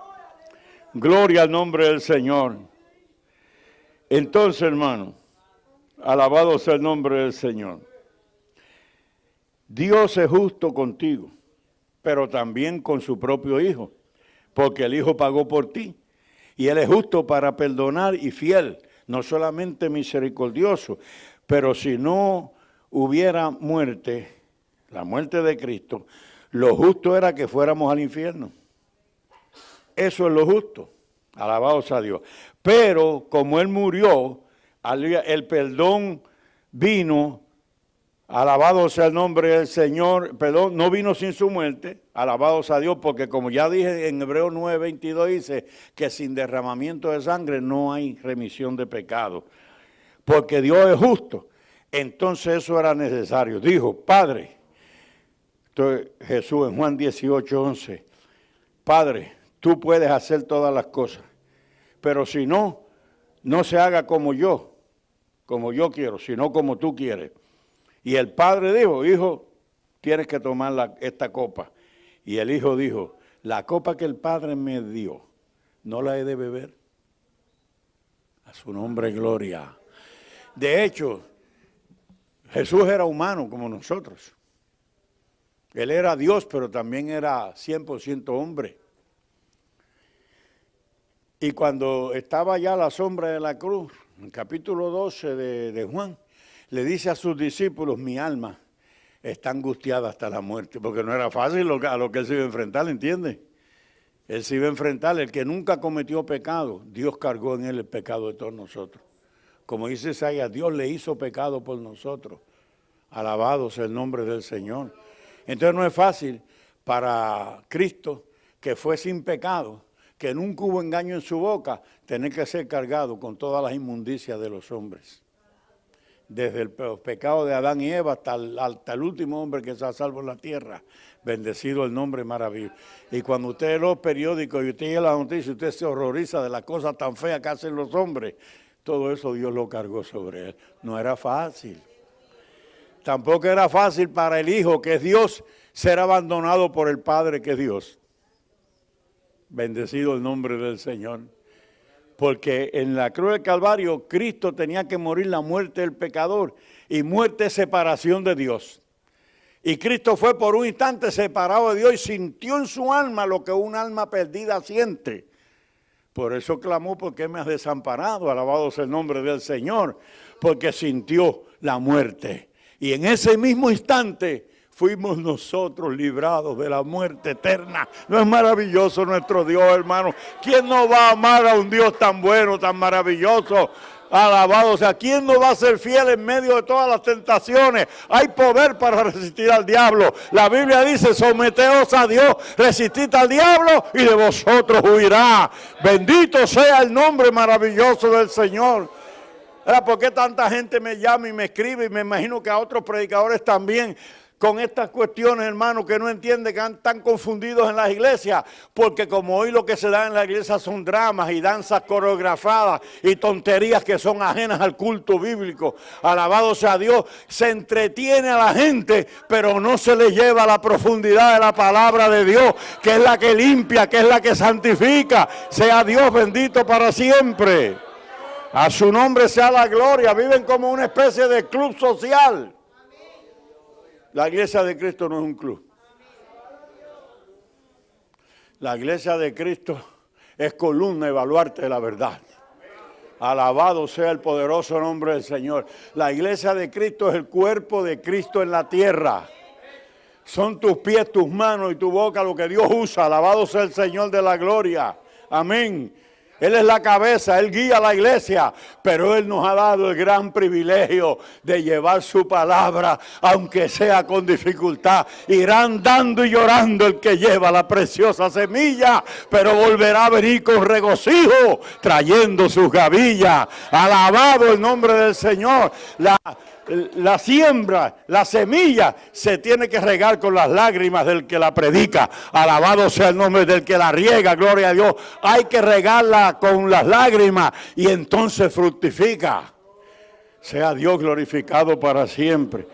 Gloria al nombre del Señor. Entonces, hermano, alabado sea el nombre del Señor. Dios es justo contigo, pero también con su propio Hijo, porque el Hijo pagó por ti. Y Él es justo para perdonar y fiel, no solamente misericordioso, pero si no hubiera muerte, la muerte de Cristo, lo justo era que fuéramos al infierno. Eso es lo justo, alabado sea Dios. Pero como Él murió, el perdón vino, alabado sea el nombre del Señor, perdón, no vino sin su muerte, alabado sea Dios, porque como ya dije en Hebreos 9:22 dice que sin derramamiento de sangre no hay remisión de pecado, porque Dios es justo. Entonces eso era necesario. Dijo, Padre, Jesús en Juan 18:11, Padre, tú puedes hacer todas las cosas, pero si no se haga como yo quiero, sino como tú quieres. Y el Padre dijo, Hijo, tienes que tomar esta copa. Y el Hijo dijo, la copa que el Padre me dio, no la he de beber. A su nombre, gloria. De hecho, Jesús era humano como nosotros. Él era Dios, pero también era 100% hombre. Y cuando estaba ya a la sombra de la cruz, en el capítulo 12 de Juan, le dice a sus discípulos, mi alma está angustiada hasta la muerte, porque no era fácil a lo que él se iba a enfrentar, ¿entiende? Él se iba a enfrentar, el que nunca cometió pecado, Dios cargó en él el pecado de todos nosotros. Como dice Isaías, Dios le hizo pecado por nosotros. Alabado sea el nombre del Señor. Entonces no es fácil para Cristo, que fue sin pecado, que nunca hubo engaño en su boca, tener que ser cargado con todas las inmundicias de los hombres. Desde el pecado de Adán y Eva hasta el último hombre que se ha salvo en la tierra. Bendecido el nombre maravilloso. Y cuando usted lee los periódicos y usted lee las noticias, usted se horroriza de las cosas tan feas que hacen los hombres. Todo eso Dios lo cargó sobre él. No era fácil. Tampoco era fácil para el Hijo, que es Dios, ser abandonado por el Padre, que es Dios. Bendecido el nombre del Señor. Porque en la cruz del Calvario, Cristo tenía que morir la muerte del pecador y muerte separación de Dios. Y Cristo fue por un instante separado de Dios y sintió en su alma lo que un alma perdida siente. Por eso clamó, porque me has desamparado, alabado sea el nombre del Señor, porque sintió la muerte. Y en ese mismo instante fuimos nosotros librados de la muerte eterna. ¿No es maravilloso nuestro Dios, hermano? ¿Quién no va a amar a un Dios tan bueno, tan maravilloso? Alabado sea, ¿quién no va a ser fiel en medio de todas las tentaciones? Hay poder para resistir al diablo. La Biblia dice, someteos a Dios, resistid al diablo y de vosotros huirá. Bendito sea el nombre maravilloso del Señor. ¿Por qué tanta gente me llama y me escribe? Y me imagino que a otros predicadores también, con estas cuestiones, hermano, que no entienden, que están confundidos en las iglesias, porque como hoy lo que se da en la iglesia son dramas y danzas coreografadas y tonterías que son ajenas al culto bíblico. Alabado sea Dios, se entretiene a la gente, pero no se le lleva a la profundidad de la palabra de Dios, que es la que limpia, que es la que santifica. Sea Dios bendito para siempre. A su nombre sea la gloria. Viven como una especie de club social. La iglesia de Cristo no es un club. La iglesia de Cristo es columna y baluarte de la verdad. Alabado sea el poderoso nombre del Señor. La iglesia de Cristo es el cuerpo de Cristo en la tierra. Son tus pies, tus manos y tu boca lo que Dios usa. Alabado sea el Señor de la gloria. Amén. Él es la cabeza, Él guía a la iglesia, pero Él nos ha dado el gran privilegio de llevar su palabra, aunque sea con dificultad. Irán dando y llorando el que lleva la preciosa semilla, pero volverá a venir con regocijo, trayendo sus gavillas. Alabado el nombre del Señor. La siembra, la semilla, se tiene que regar con las lágrimas del que la predica. Alabado sea el nombre del que la riega, gloria a Dios. Hay que regarla con las lágrimas y entonces fructifica. Sea Dios glorificado para siempre.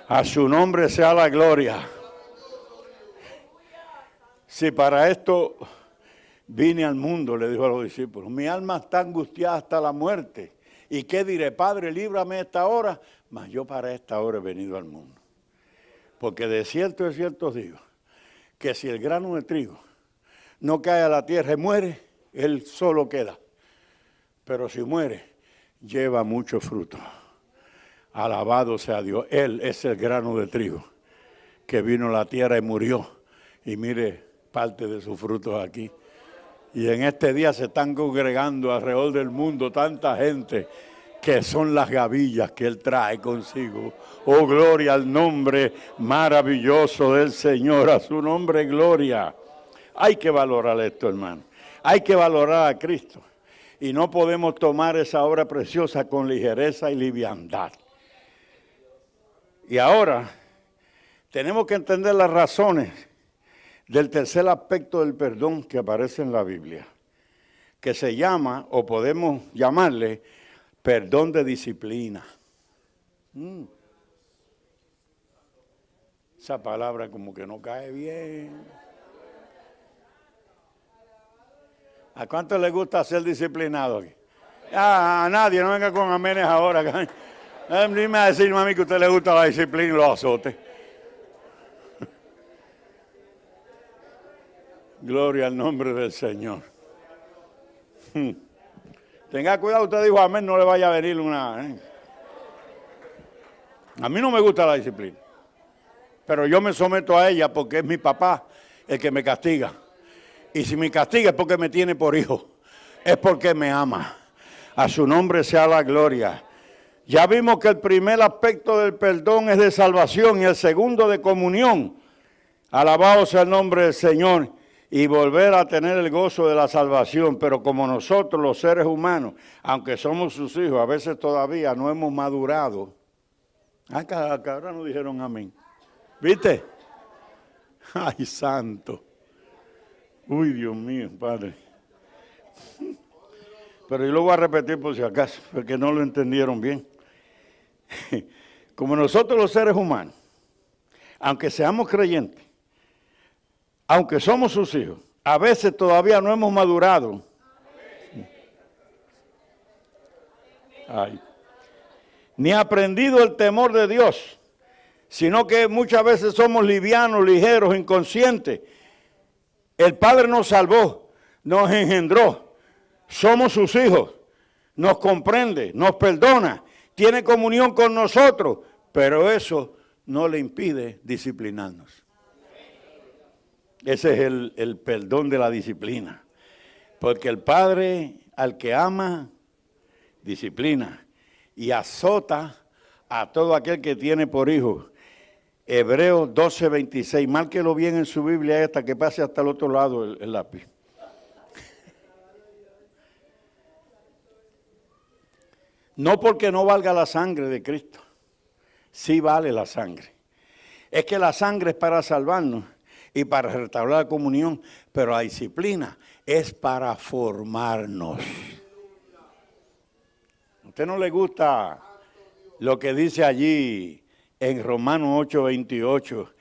A su nombre sea la gloria. Si para esto vine al mundo, le dijo a los discípulos, mi alma está angustiada hasta la muerte. ¿Y qué diré? Padre, líbrame de esta hora. Mas yo para esta hora he venido al mundo. Porque de cierto os digo, que si el grano de trigo no cae a la tierra y muere, él solo queda. Pero si muere, lleva mucho fruto. Alabado sea Dios. Él es el grano de trigo que vino a la tierra y murió. Y mire parte de sus frutos aquí. Y en este día se están congregando alrededor del mundo tanta gente que son las gavillas que Él trae consigo. Oh, gloria al nombre maravilloso del Señor, a su nombre gloria. Hay que valorar esto, hermano. Hay que valorar a Cristo. Y no podemos tomar esa obra preciosa con ligereza y liviandad. Y ahora tenemos que entender las razones del tercer aspecto del perdón que aparece en la Biblia, que se llama, o podemos llamarle, perdón de disciplina. Esa palabra como que no cae bien. ¿A cuánto le gusta ser disciplinado aquí? A nadie, no venga con amenes ahora. Dime a decir, mami, que a usted le gusta la disciplina y los azotes. Gloria al nombre del Señor. Tenga cuidado, usted dijo amén, no le vaya a venir una... A mí no me gusta la disciplina. Pero yo me someto a ella porque es mi papá el que me castiga. Y si me castiga es porque me tiene por hijo. Es porque me ama. A su nombre sea la gloria. Ya vimos que el primer aspecto del perdón es de salvación y el segundo de comunión. Alabado sea el nombre del Señor y volver a tener el gozo de la salvación. Pero como nosotros los seres humanos, aunque somos sus hijos, a veces todavía no hemos madurado. Acá ahora no dijeron amén. ¿Viste? Ay, santo. Uy, Dios mío, Padre. Pero yo lo voy a repetir por si acaso, porque no lo entendieron bien. Como nosotros los seres humanos, aunque seamos creyentes, aunque somos sus hijos, a veces todavía no hemos madurado. Ay. Ni aprendido el temor de Dios, sino que muchas veces somos livianos, ligeros, inconscientes. El Padre nos salvó, nos engendró, somos sus hijos, nos comprende, nos perdona, tiene comunión con nosotros, pero eso no le impide disciplinarnos. Ese es el perdón de la disciplina, porque el Padre al que ama, disciplina y azota a todo aquel que tiene por hijo. Hebreos 12:26, márquelo bien en su Biblia esta, que pase hasta el otro lado el lápiz. No porque no valga la sangre de Cristo, sí vale la sangre. Es que la sangre es para salvarnos y para restaurar la comunión, pero la disciplina es para formarnos. ¿A usted no le gusta lo que dice allí en Romanos 8:28,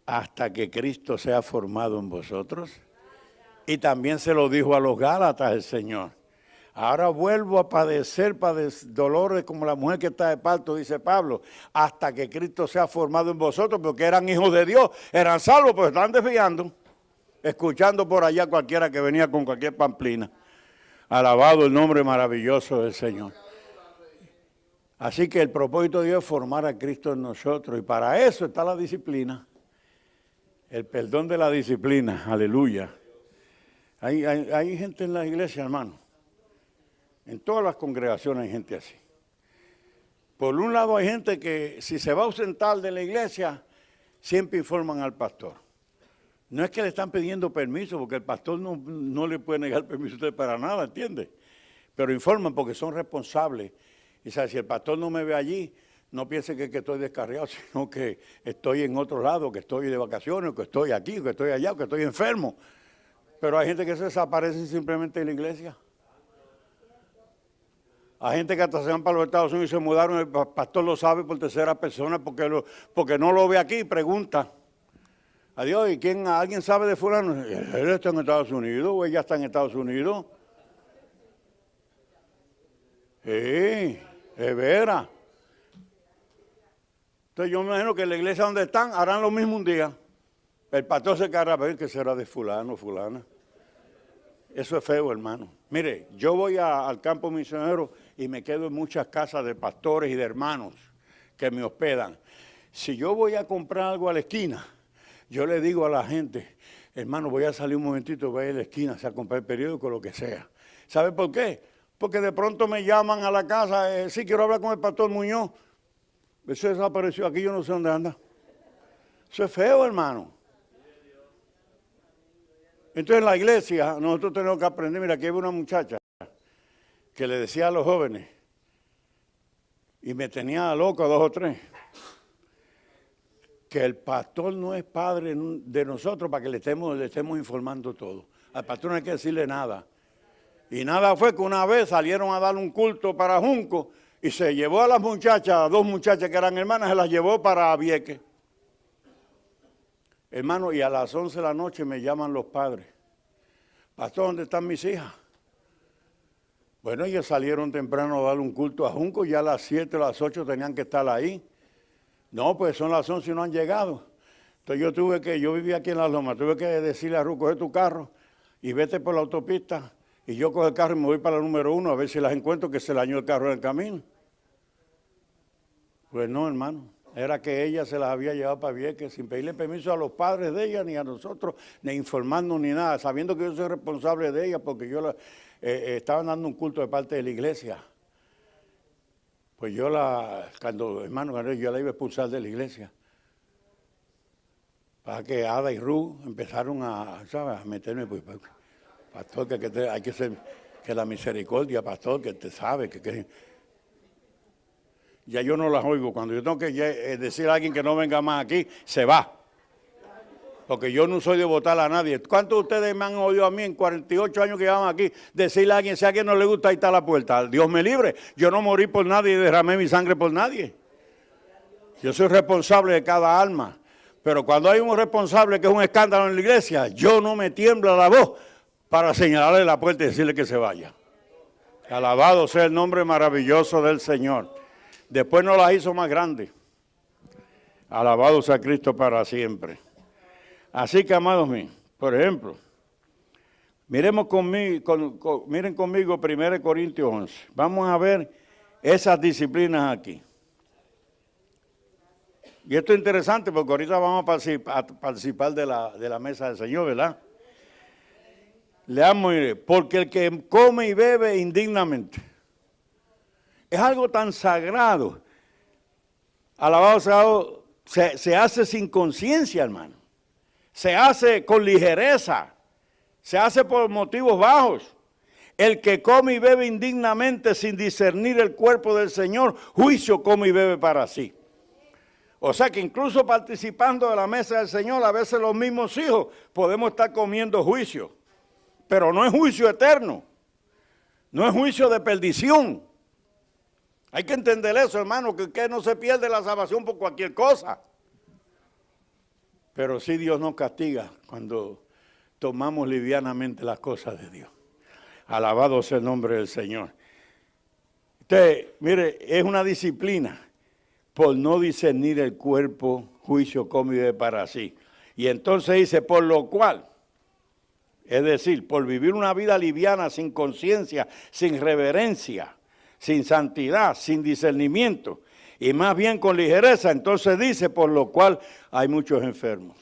hasta que Cristo sea formado en vosotros? Y también se lo dijo a los Gálatas el Señor. Ahora vuelvo a padecer dolores como la mujer que está de parto, dice Pablo, hasta que Cristo sea formado en vosotros, porque eran hijos de Dios, eran salvos, pero estaban desviando, escuchando por allá cualquiera que venía con cualquier pamplina. Alabado el nombre maravilloso del Señor. Así que el propósito de Dios es formar a Cristo en nosotros, y para eso está la disciplina, el perdón de la disciplina, aleluya. Hay gente en la iglesia, hermano, en todas las congregaciones hay gente así. Por un lado hay gente que si se va a ausentar de la iglesia, siempre informan al pastor. No es que le están pidiendo permiso, porque el pastor no le puede negar permiso a usted para nada, ¿entiende? Pero informan porque son responsables. Y sabe, si el pastor no me ve allí, no piense que estoy descarriado, sino que estoy en otro lado, que estoy de vacaciones, que estoy aquí, que estoy allá, que estoy enfermo. Pero hay gente que se desaparece simplemente de la iglesia. Hay gente que hasta se van para los Estados Unidos y se mudaron, el pastor lo sabe por tercera persona, porque no lo ve aquí y pregunta. Adiós, ¿y alguien sabe de fulano? Él está en Estados Unidos o ella está en Estados Unidos. Sí, es vera. Entonces yo me imagino que en la iglesia donde están harán lo mismo un día. El pastor se quedará a ver que será de fulano o fulana. Eso es feo, hermano. Mire, yo voy al campo misionero y me quedo en muchas casas de pastores y de hermanos que me hospedan. Si yo voy a comprar algo a la esquina, yo le digo a la gente, hermano, voy a salir un momentito, voy a ir a la esquina, a comprar el periódico, lo que sea. ¿Sabe por qué? Porque de pronto me llaman a la casa, sí, quiero hablar con el pastor Muñoz. Eso desapareció aquí, yo no sé dónde anda. Eso es feo, hermano. Entonces en la iglesia nosotros tenemos que aprender, mira, aquí hay una muchacha que le decía a los jóvenes, y me tenía loco a 2 o 3, que el pastor no es padre de nosotros para que le estemos informando todo. Al pastor no hay que decirle nada. Y nada fue que una vez salieron a dar un culto para Junco y se llevó a las muchachas, a 2 muchachas que eran hermanas, se las llevó para Vieques. Hermano, y a las 11 de la noche me llaman los padres. Pastor, ¿dónde están mis hijas? Bueno, ellos salieron temprano a dar un culto a Junco, ya a las 7 o las 8 tenían que estar ahí. No, pues son las 11 y no han llegado. Entonces yo vivía aquí en la Loma, tuve que decirle a Ruth, coge tu carro y vete por la autopista. Y yo cojo el carro y me voy para la número 1 a ver si las encuentro, que se le dañó el carro en el camino. Pues no, hermano. era que ella se las había llevado para Vieques sin pedirle permiso a los padres de ella, ni a nosotros, ni informarnos ni nada, sabiendo que yo soy responsable de ella porque yo estaba dando un culto de parte de la iglesia. Pues yo cuando yo la iba a expulsar de la iglesia. Para que Ada y Ruth empezaron ¿sabes? A meterme, pues, pastor, hay que ser, que la misericordia, pastor, que te sabe, que ya yo no las oigo. Cuando yo tengo que decir a alguien que no venga más aquí, se va. Porque yo no soy de votar a nadie. ¿Cuántos de ustedes me han oído a mí en 48 años que llevan aquí decirle a alguien, si a alguien no le gusta, ahí está la puerta? Dios me libre. Yo no morí por nadie y derramé mi sangre por nadie. Yo soy responsable de cada alma. Pero cuando hay un responsable que es un escándalo en la iglesia, yo no me tiembla la voz para señalarle la puerta y decirle que se vaya. Alabado sea el nombre maravilloso del Señor. Después nos las hizo más grandes. Alabado sea Cristo para siempre. Así que, amados míos, por ejemplo, miren conmigo 1 Corintios 11. Vamos a ver esas disciplinas aquí. Y esto es interesante porque ahorita vamos a participar de la mesa del Señor, ¿verdad? Leamos, mire, porque el que come y bebe indignamente es algo tan sagrado. Alabado sea, se hace sin conciencia, hermano. Se hace con ligereza. Se hace por motivos bajos. El que come y bebe indignamente sin discernir el cuerpo del Señor, juicio come y bebe para sí. O sea que incluso participando de la mesa del Señor, a veces los mismos hijos podemos estar comiendo juicio. Pero no es juicio eterno. No es juicio de perdición. Hay que entender eso, hermano, que no se pierde la salvación por cualquier cosa. Pero sí Dios nos castiga cuando tomamos livianamente las cosas de Dios. Alabado sea el nombre del Señor. Usted, mire, es una disciplina. Por no discernir el cuerpo, juicio come y bebe para sí. Y entonces dice, por lo cual, es decir, por vivir una vida liviana, sin conciencia, sin reverencia, sin santidad, sin discernimiento, y más bien con ligereza, entonces dice, por lo cual hay muchos enfermos.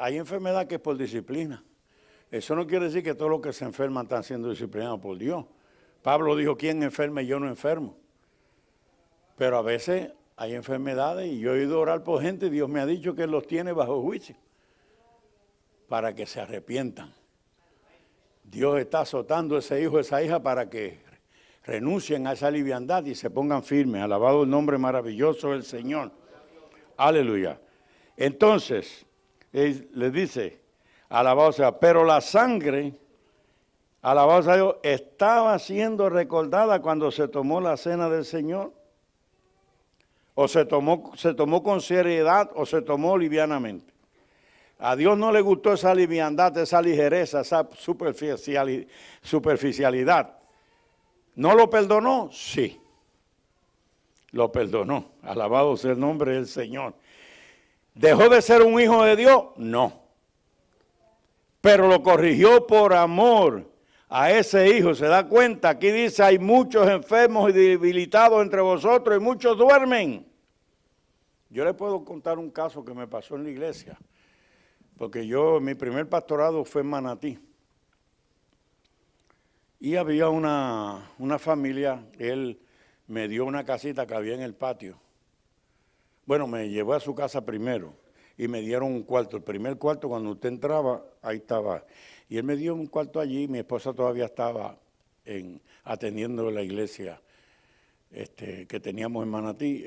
Hay enfermedad que es por disciplina. Eso no quiere decir que todos los que se enferman están siendo disciplinados por Dios. Pablo dijo, ¿quién enferma y yo no enfermo? Pero a veces hay enfermedades y yo he ido a orar por gente y Dios me ha dicho que los tiene bajo juicio para que se arrepientan. Dios está azotando a ese hijo, a esa hija para que renuncien a esa liviandad y se pongan firmes. Alabado el nombre maravilloso del Señor. Aleluya. Entonces, les dice, alabado sea, pero la sangre, alabado sea Dios, estaba siendo recordada cuando se tomó la cena del Señor. O se tomó con seriedad o se tomó livianamente. A Dios no le gustó esa liviandad, esa ligereza, esa superficialidad. ¿No lo perdonó? Sí. Lo perdonó. Alabado sea el nombre del Señor. ¿Dejó de ser un hijo de Dios? No. Pero lo corrigió por amor a ese hijo. ¿Se da cuenta? Aquí dice, hay muchos enfermos y debilitados entre vosotros y muchos duermen. Yo le puedo contar un caso que me pasó en la iglesia. Porque mi primer pastorado fue en Manatí. Y había una familia, él me dio una casita que había en el patio. Bueno, me llevó a su casa primero y me dieron un cuarto. El primer cuarto, cuando usted entraba, ahí estaba. Y él me dio un cuarto allí, mi esposa todavía estaba atendiendo la iglesia que teníamos en Manatí.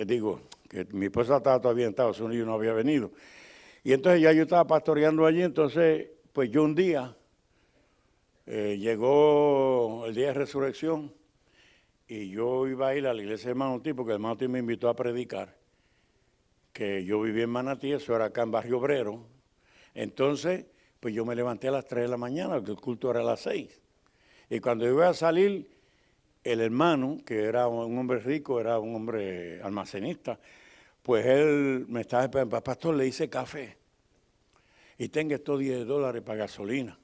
Que mi esposa estaba todavía en Estados Unidos y no había venido. Y entonces ya yo estaba pastoreando allí, entonces pues yo un día, llegó el día de resurrección y yo iba a ir a la iglesia de Manatí porque el Manatí me invitó a predicar, que yo vivía en Manatí, eso era acá en Barrio Obrero. Entonces pues yo me levanté a las 3 de la mañana, porque el culto era a las 6. Y cuando iba a salir, el hermano, que era un hombre rico, era un hombre almacenista, pues él me estaba esperando, pastor, le hice café y tenga estos $10 para gasolina.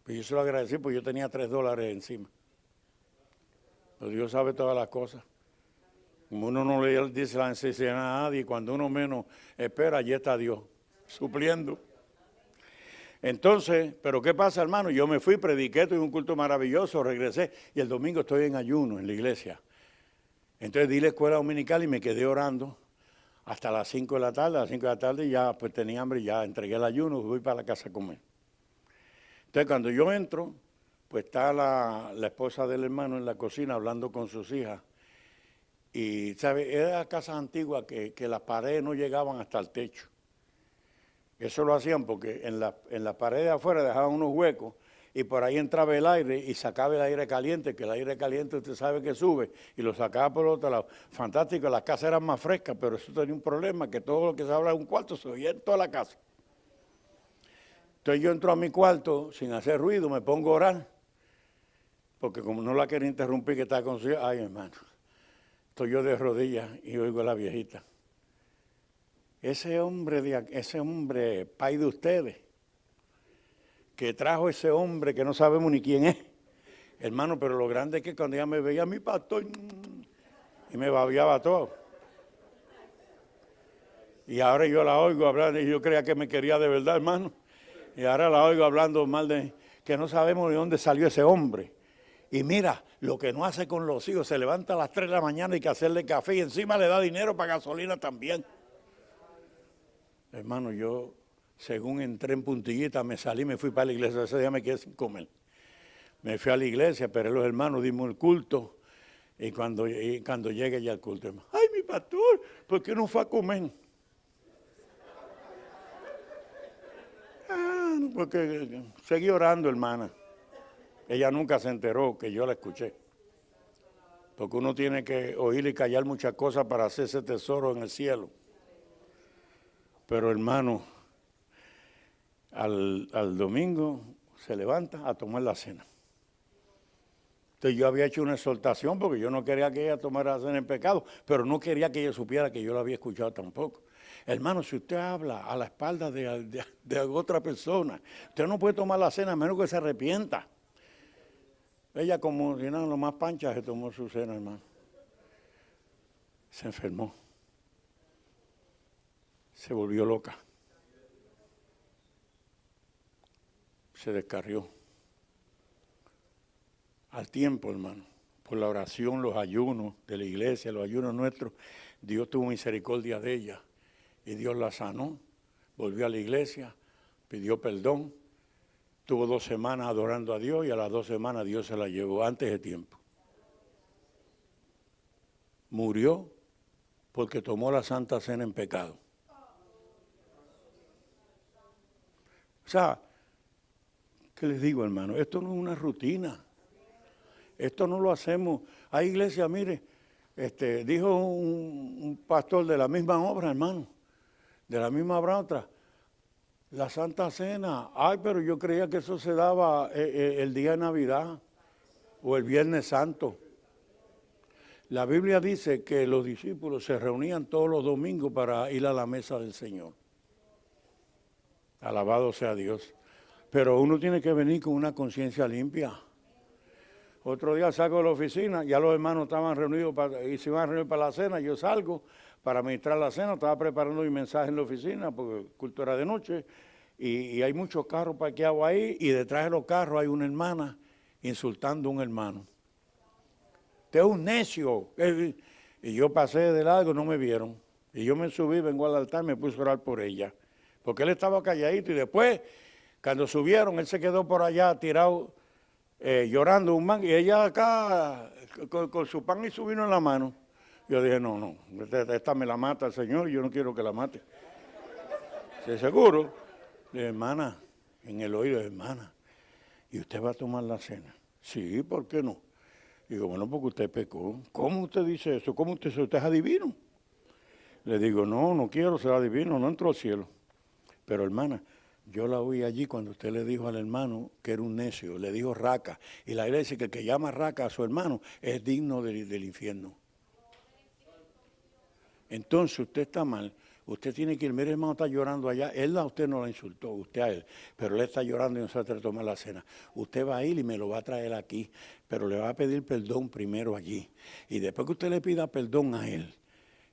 Pues yo se lo agradecí porque yo tenía $3 encima. Pero Dios sabe todas las cosas. Como uno no le dice la necesidad a nadie, cuando uno menos espera, allí está Dios, supliendo. Entonces, ¿pero qué pasa, hermano? Yo me fui, prediqué, tuve un culto maravilloso, regresé, y el domingo estoy en ayuno en la iglesia. Entonces di la escuela dominical y me quedé orando hasta las 5 de la tarde. A las 5 de la tarde ya pues tenía hambre, ya entregué el ayuno y fui para la casa a comer. Entonces cuando yo entro, pues está la esposa del hermano en la cocina hablando con sus hijas. Y, ¿sabe? Era casas antiguas que las paredes no llegaban hasta el techo. Eso lo hacían porque en la pared de afuera dejaban unos huecos y por ahí entraba el aire y sacaba el aire caliente, que el aire caliente usted sabe que sube, y lo sacaba por el otro lado. Fantástico, las casas eran más frescas, pero eso tenía un problema, que todo lo que se habla en un cuarto se oía en toda la casa. Entonces yo entro a mi cuarto sin hacer ruido, me pongo a orar, porque como no la quería interrumpir que estaba con su hija, ay hermano, estoy yo de rodillas y oigo a la viejita. Ese hombre, pai de ustedes, que trajo ese hombre que no sabemos ni quién es, hermano, pero lo grande es que cuando ella me veía, mi pastor, y me babiaba todo. Y ahora yo la oigo hablar, y yo creía que me quería de verdad, hermano, y ahora la oigo hablando mal de, que no sabemos de dónde salió ese hombre. Y mira, lo que no hace con los hijos, se levanta a las 3 de la mañana y hay que hacerle café, y encima le da dinero para gasolina también. Hermano, yo, según entré en puntillita, me salí, me fui para la iglesia. Ese día me quedé sin comer. Me fui a la iglesia, pero los hermanos dimos el culto. Y cuando llegue ya el culto, hermano, ay, mi pastor, ¿por qué no fue a comer? Porque seguí orando, hermana. Ella nunca se enteró que yo la escuché. Porque uno tiene que oír y callar muchas cosas para hacer ese tesoro en el cielo. Pero hermano, al domingo se levanta a tomar la cena. Entonces yo había hecho una exhortación porque yo no quería que ella tomara la cena en pecado, pero no quería que ella supiera que yo la había escuchado tampoco. Hermano, si usted habla a la espalda de otra persona, usted no puede tomar la cena a menos que se arrepienta. Ella como si nada, lo más pancha se tomó su cena, hermano. Se enfermó. Se volvió loca. Se descarrió. Al tiempo, hermano, por la oración, los ayunos de la iglesia, los ayunos nuestros, Dios tuvo misericordia de ella. Y Dios la sanó, volvió a la iglesia, pidió perdón, tuvo 2 semanas adorando a Dios y a las 2 semanas Dios se la llevó antes de tiempo. Murió porque tomó la Santa Cena en pecado. O sea, ¿qué les digo, hermano? Esto no es una rutina. Esto no lo hacemos. Hay iglesias, mire, dijo un pastor de la misma obra, hermano, de la misma obra otra, la Santa Cena. Ay, pero yo creía que eso se daba el día de Navidad o el Viernes Santo. La Biblia dice que los discípulos se reunían todos los domingos para ir a la mesa del Señor. Alabado sea Dios. Pero uno tiene que venir con una conciencia limpia. Otro día salgo de la oficina, ya los hermanos estaban reunidos y se iban a reunir para la cena. Yo salgo para ministrar la cena, estaba preparando mi mensaje en la oficina porque el culto era de noche. Y hay muchos carros parqueados ahí y detrás de los carros hay una hermana insultando a un hermano. Usted es un necio. Y yo pasé de largo, no me vieron. Y yo me subí, vengo al altar, me puse a orar por ella. Porque él estaba calladito y después, cuando subieron, él se quedó por allá tirado, llorando un man, y ella acá con su pan y su vino en la mano. Yo dije, no, esta me la mata el Señor, yo no quiero que la mate. ¿Sí, seguro? Le dije, hermana, en el oído, hermana, ¿y usted va a tomar la cena? Sí, ¿por qué no? Digo, bueno, porque usted pecó. ¿Cómo usted dice eso? ¿Cómo usted es adivino? Le digo, no quiero ser adivino, no entro al cielo. Pero hermana, yo la oí allí cuando usted le dijo al hermano que era un necio, le dijo raca. Y la iglesia dice que el que llama raca a su hermano es digno del infierno. Entonces usted está mal Usted tiene que ir, mire, hermano, está llorando allá. Él a usted no la insultó, usted a él, pero él está llorando y no se atreve a tomar la cena. Usted va a ir y me lo va a traer aquí, pero le va a pedir perdón primero allí. Y después que usted le pida perdón a él,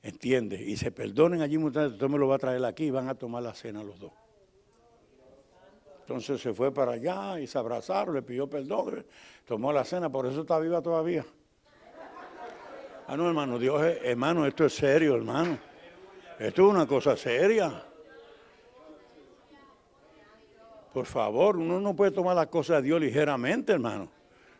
¿entiende? Y se perdonen allí, usted me lo va a traer aquí y van a tomar la cena los dos. Entonces se fue para allá y se abrazaron, le pidió perdón, tomó la cena, por eso está viva todavía. Ah, no, hermano, Dios, hermano, esto es serio, hermano. Esto es una cosa seria. Por favor, uno no puede tomar las cosas de Dios ligeramente, hermano.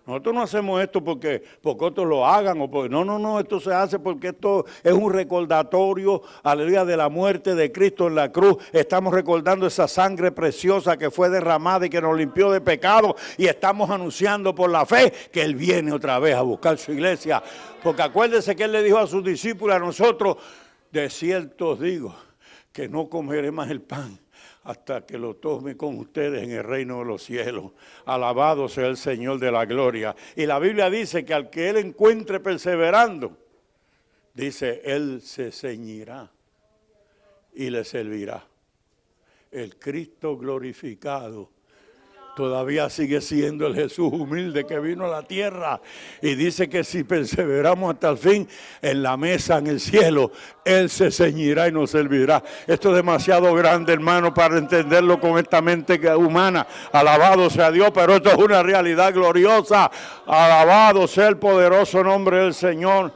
Nosotros no hacemos esto porque otros lo hagan. No, esto se hace porque esto es un recordatorio, aleluya, de la muerte de Cristo en la cruz. Estamos recordando esa sangre preciosa que fue derramada y que nos limpió de pecado. Y estamos anunciando por la fe que Él viene otra vez a buscar su iglesia. Porque acuérdense que Él le dijo a sus discípulos, a nosotros, de cierto os digo que no comeré más el pan hasta que lo tome con ustedes en el reino de los cielos. Alabado sea el Señor de la gloria. Y la Biblia dice que al que Él encuentre perseverando, dice, Él se ceñirá y le servirá. El Cristo glorificado todavía sigue siendo el Jesús humilde que vino a la tierra. Y dice que si perseveramos hasta el fin en la mesa en el cielo, Él se ceñirá y nos servirá. Esto es demasiado grande, hermano, para entenderlo con esta mente humana. Alabado sea Dios, pero esto es una realidad gloriosa. Alabado sea el poderoso nombre del Señor.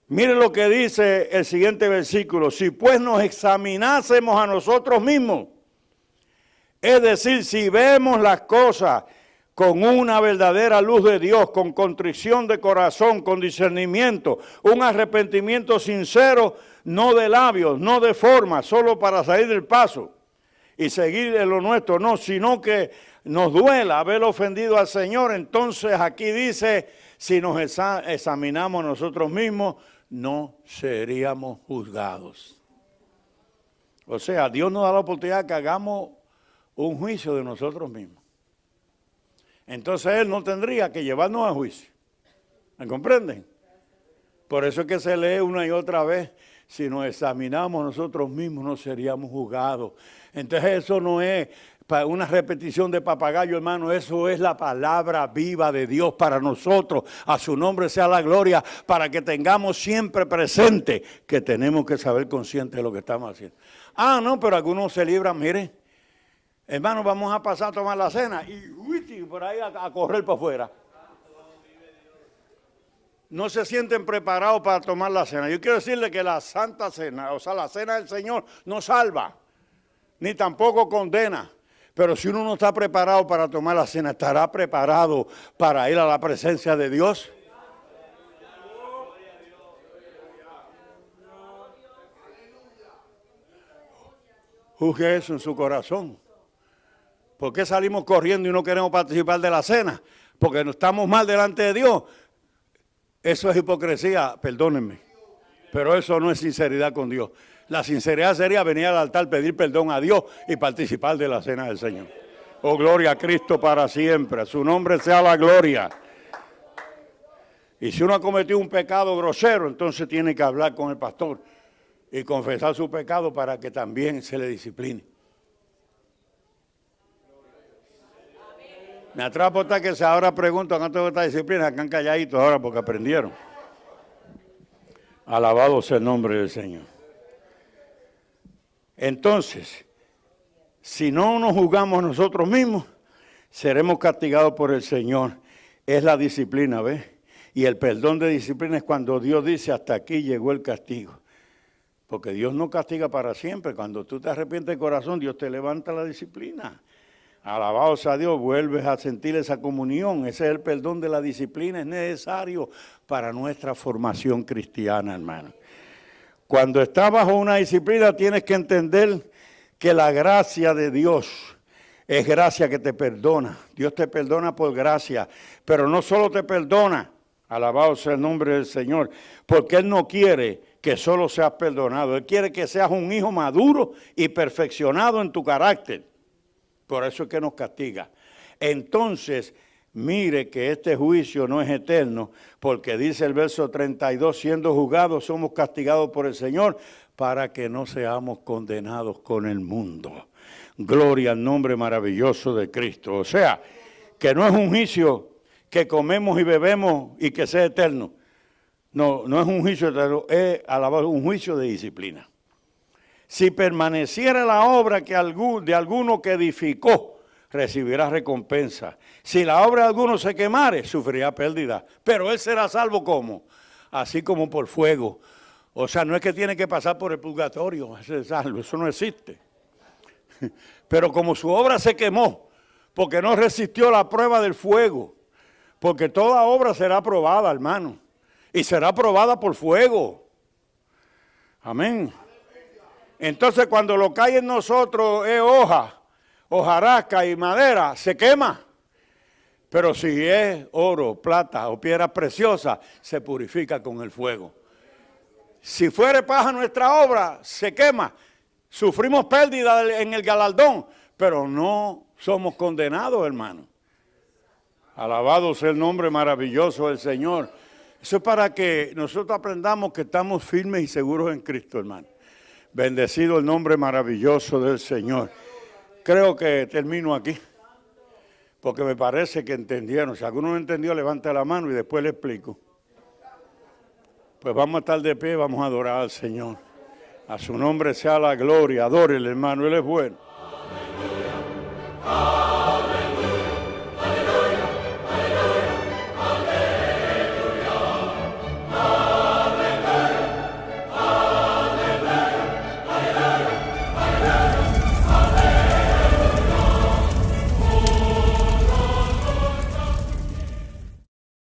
Miren lo que dice el siguiente versículo. Si pues nos examinásemos a nosotros mismos, es decir, si vemos las cosas con una verdadera luz de Dios, con contrición de corazón, con discernimiento, un arrepentimiento sincero, no de labios, no de forma, solo para salir del paso y seguir en lo nuestro, no, sino que nos duela haber ofendido al Señor. Entonces aquí dice, si nos examinamos nosotros mismos, no seríamos juzgados. O sea, Dios nos da la oportunidad que hagamos un juicio de nosotros mismos. Entonces Él no tendría que llevarnos a juicio. ¿Me comprenden? Por eso es que se lee una y otra vez, si nos examinamos nosotros mismos no seríamos juzgados. Entonces eso no es una repetición de papagayo, hermano, eso es la palabra viva de Dios para nosotros. A su nombre sea la gloria, para que tengamos siempre presente que tenemos que saber conscientes de lo que estamos haciendo. Ah, no, pero algunos se libran, miren. Hermano, vamos a pasar a tomar la cena y por ahí a correr para afuera. No se sienten preparados para tomar la cena. Yo quiero decirle que la Santa Cena, o sea, la Cena del Señor, no salva, ni tampoco condena. Pero si uno no está preparado para tomar la cena, ¿estará preparado para ir a la presencia de Dios? Juzgue eso en su corazón. ¿Por qué salimos corriendo y no queremos participar de la cena? Porque no estamos mal delante de Dios. Eso es hipocresía, perdónenme. Pero eso no es sinceridad con Dios. La sinceridad sería venir al altar, pedir perdón a Dios y participar de la cena del Señor. Oh, gloria a Cristo para siempre. A su nombre sea la gloria. Y si uno ha cometido un pecado grosero, entonces tiene que hablar con el pastor y confesar su pecado para que también se le discipline. Me atrapo hasta que se ahora preguntan antes de esta disciplina, acá han calladitos ahora porque aprendieron. Alabado sea el nombre del Señor. Entonces, si no nos juzgamos nosotros mismos, seremos castigados por el Señor. Es la disciplina, ¿ves? Y el perdón de disciplina es cuando Dios dice, hasta aquí llegó el castigo. Porque Dios no castiga para siempre. Cuando tú te arrepientes de corazón, Dios te levanta la disciplina. Alabado sea Dios, vuelves a sentir esa comunión. Ese es el perdón de la disciplina, es necesario para nuestra formación cristiana, hermano. Cuando estás bajo una disciplina tienes que entender que la gracia de Dios es gracia que te perdona. Dios te perdona por gracia, pero no solo te perdona, alabado sea el nombre del Señor, porque Él no quiere que solo seas perdonado. Él quiere que seas un hijo maduro y perfeccionado en tu carácter. Por eso es que nos castiga. Entonces, mire que este juicio no es eterno, porque dice el verso 32, siendo juzgados somos castigados por el Señor para que no seamos condenados con el mundo. Gloria al nombre maravilloso de Cristo. O sea, que no es un juicio que comemos y bebemos y que sea eterno. No, no es un juicio eterno, es un juicio de disciplina. Si permaneciera la obra de alguno que edificó, recibirá recompensa. Si la obra de alguno se quemare, sufrirá pérdida. Pero él será salvo ¿cómo? Así como por fuego. O sea, no es que tiene que pasar por el purgatorio, ese es salvo, eso no existe. Pero como su obra se quemó, porque no resistió la prueba del fuego, porque toda obra será probada, hermano, y será probada por fuego. Amén. Entonces cuando lo que hay en nosotros es hoja, hojarasca y madera, se quema. Pero si es oro, plata o piedra preciosa, se purifica con el fuego. Si fuere paja nuestra obra, se quema. Sufrimos pérdida en el galardón, pero no somos condenados, hermano. Alabado sea el nombre maravilloso del Señor. Eso es para que nosotros aprendamos que estamos firmes y seguros en Cristo, hermano. Bendecido el nombre maravilloso del Señor. Creo que termino aquí, porque me parece que entendieron. Si alguno no entendió, levante la mano y después le explico. Pues vamos a estar de pie, vamos a adorar al Señor. A su nombre sea la gloria, adórele, hermano, Él es bueno.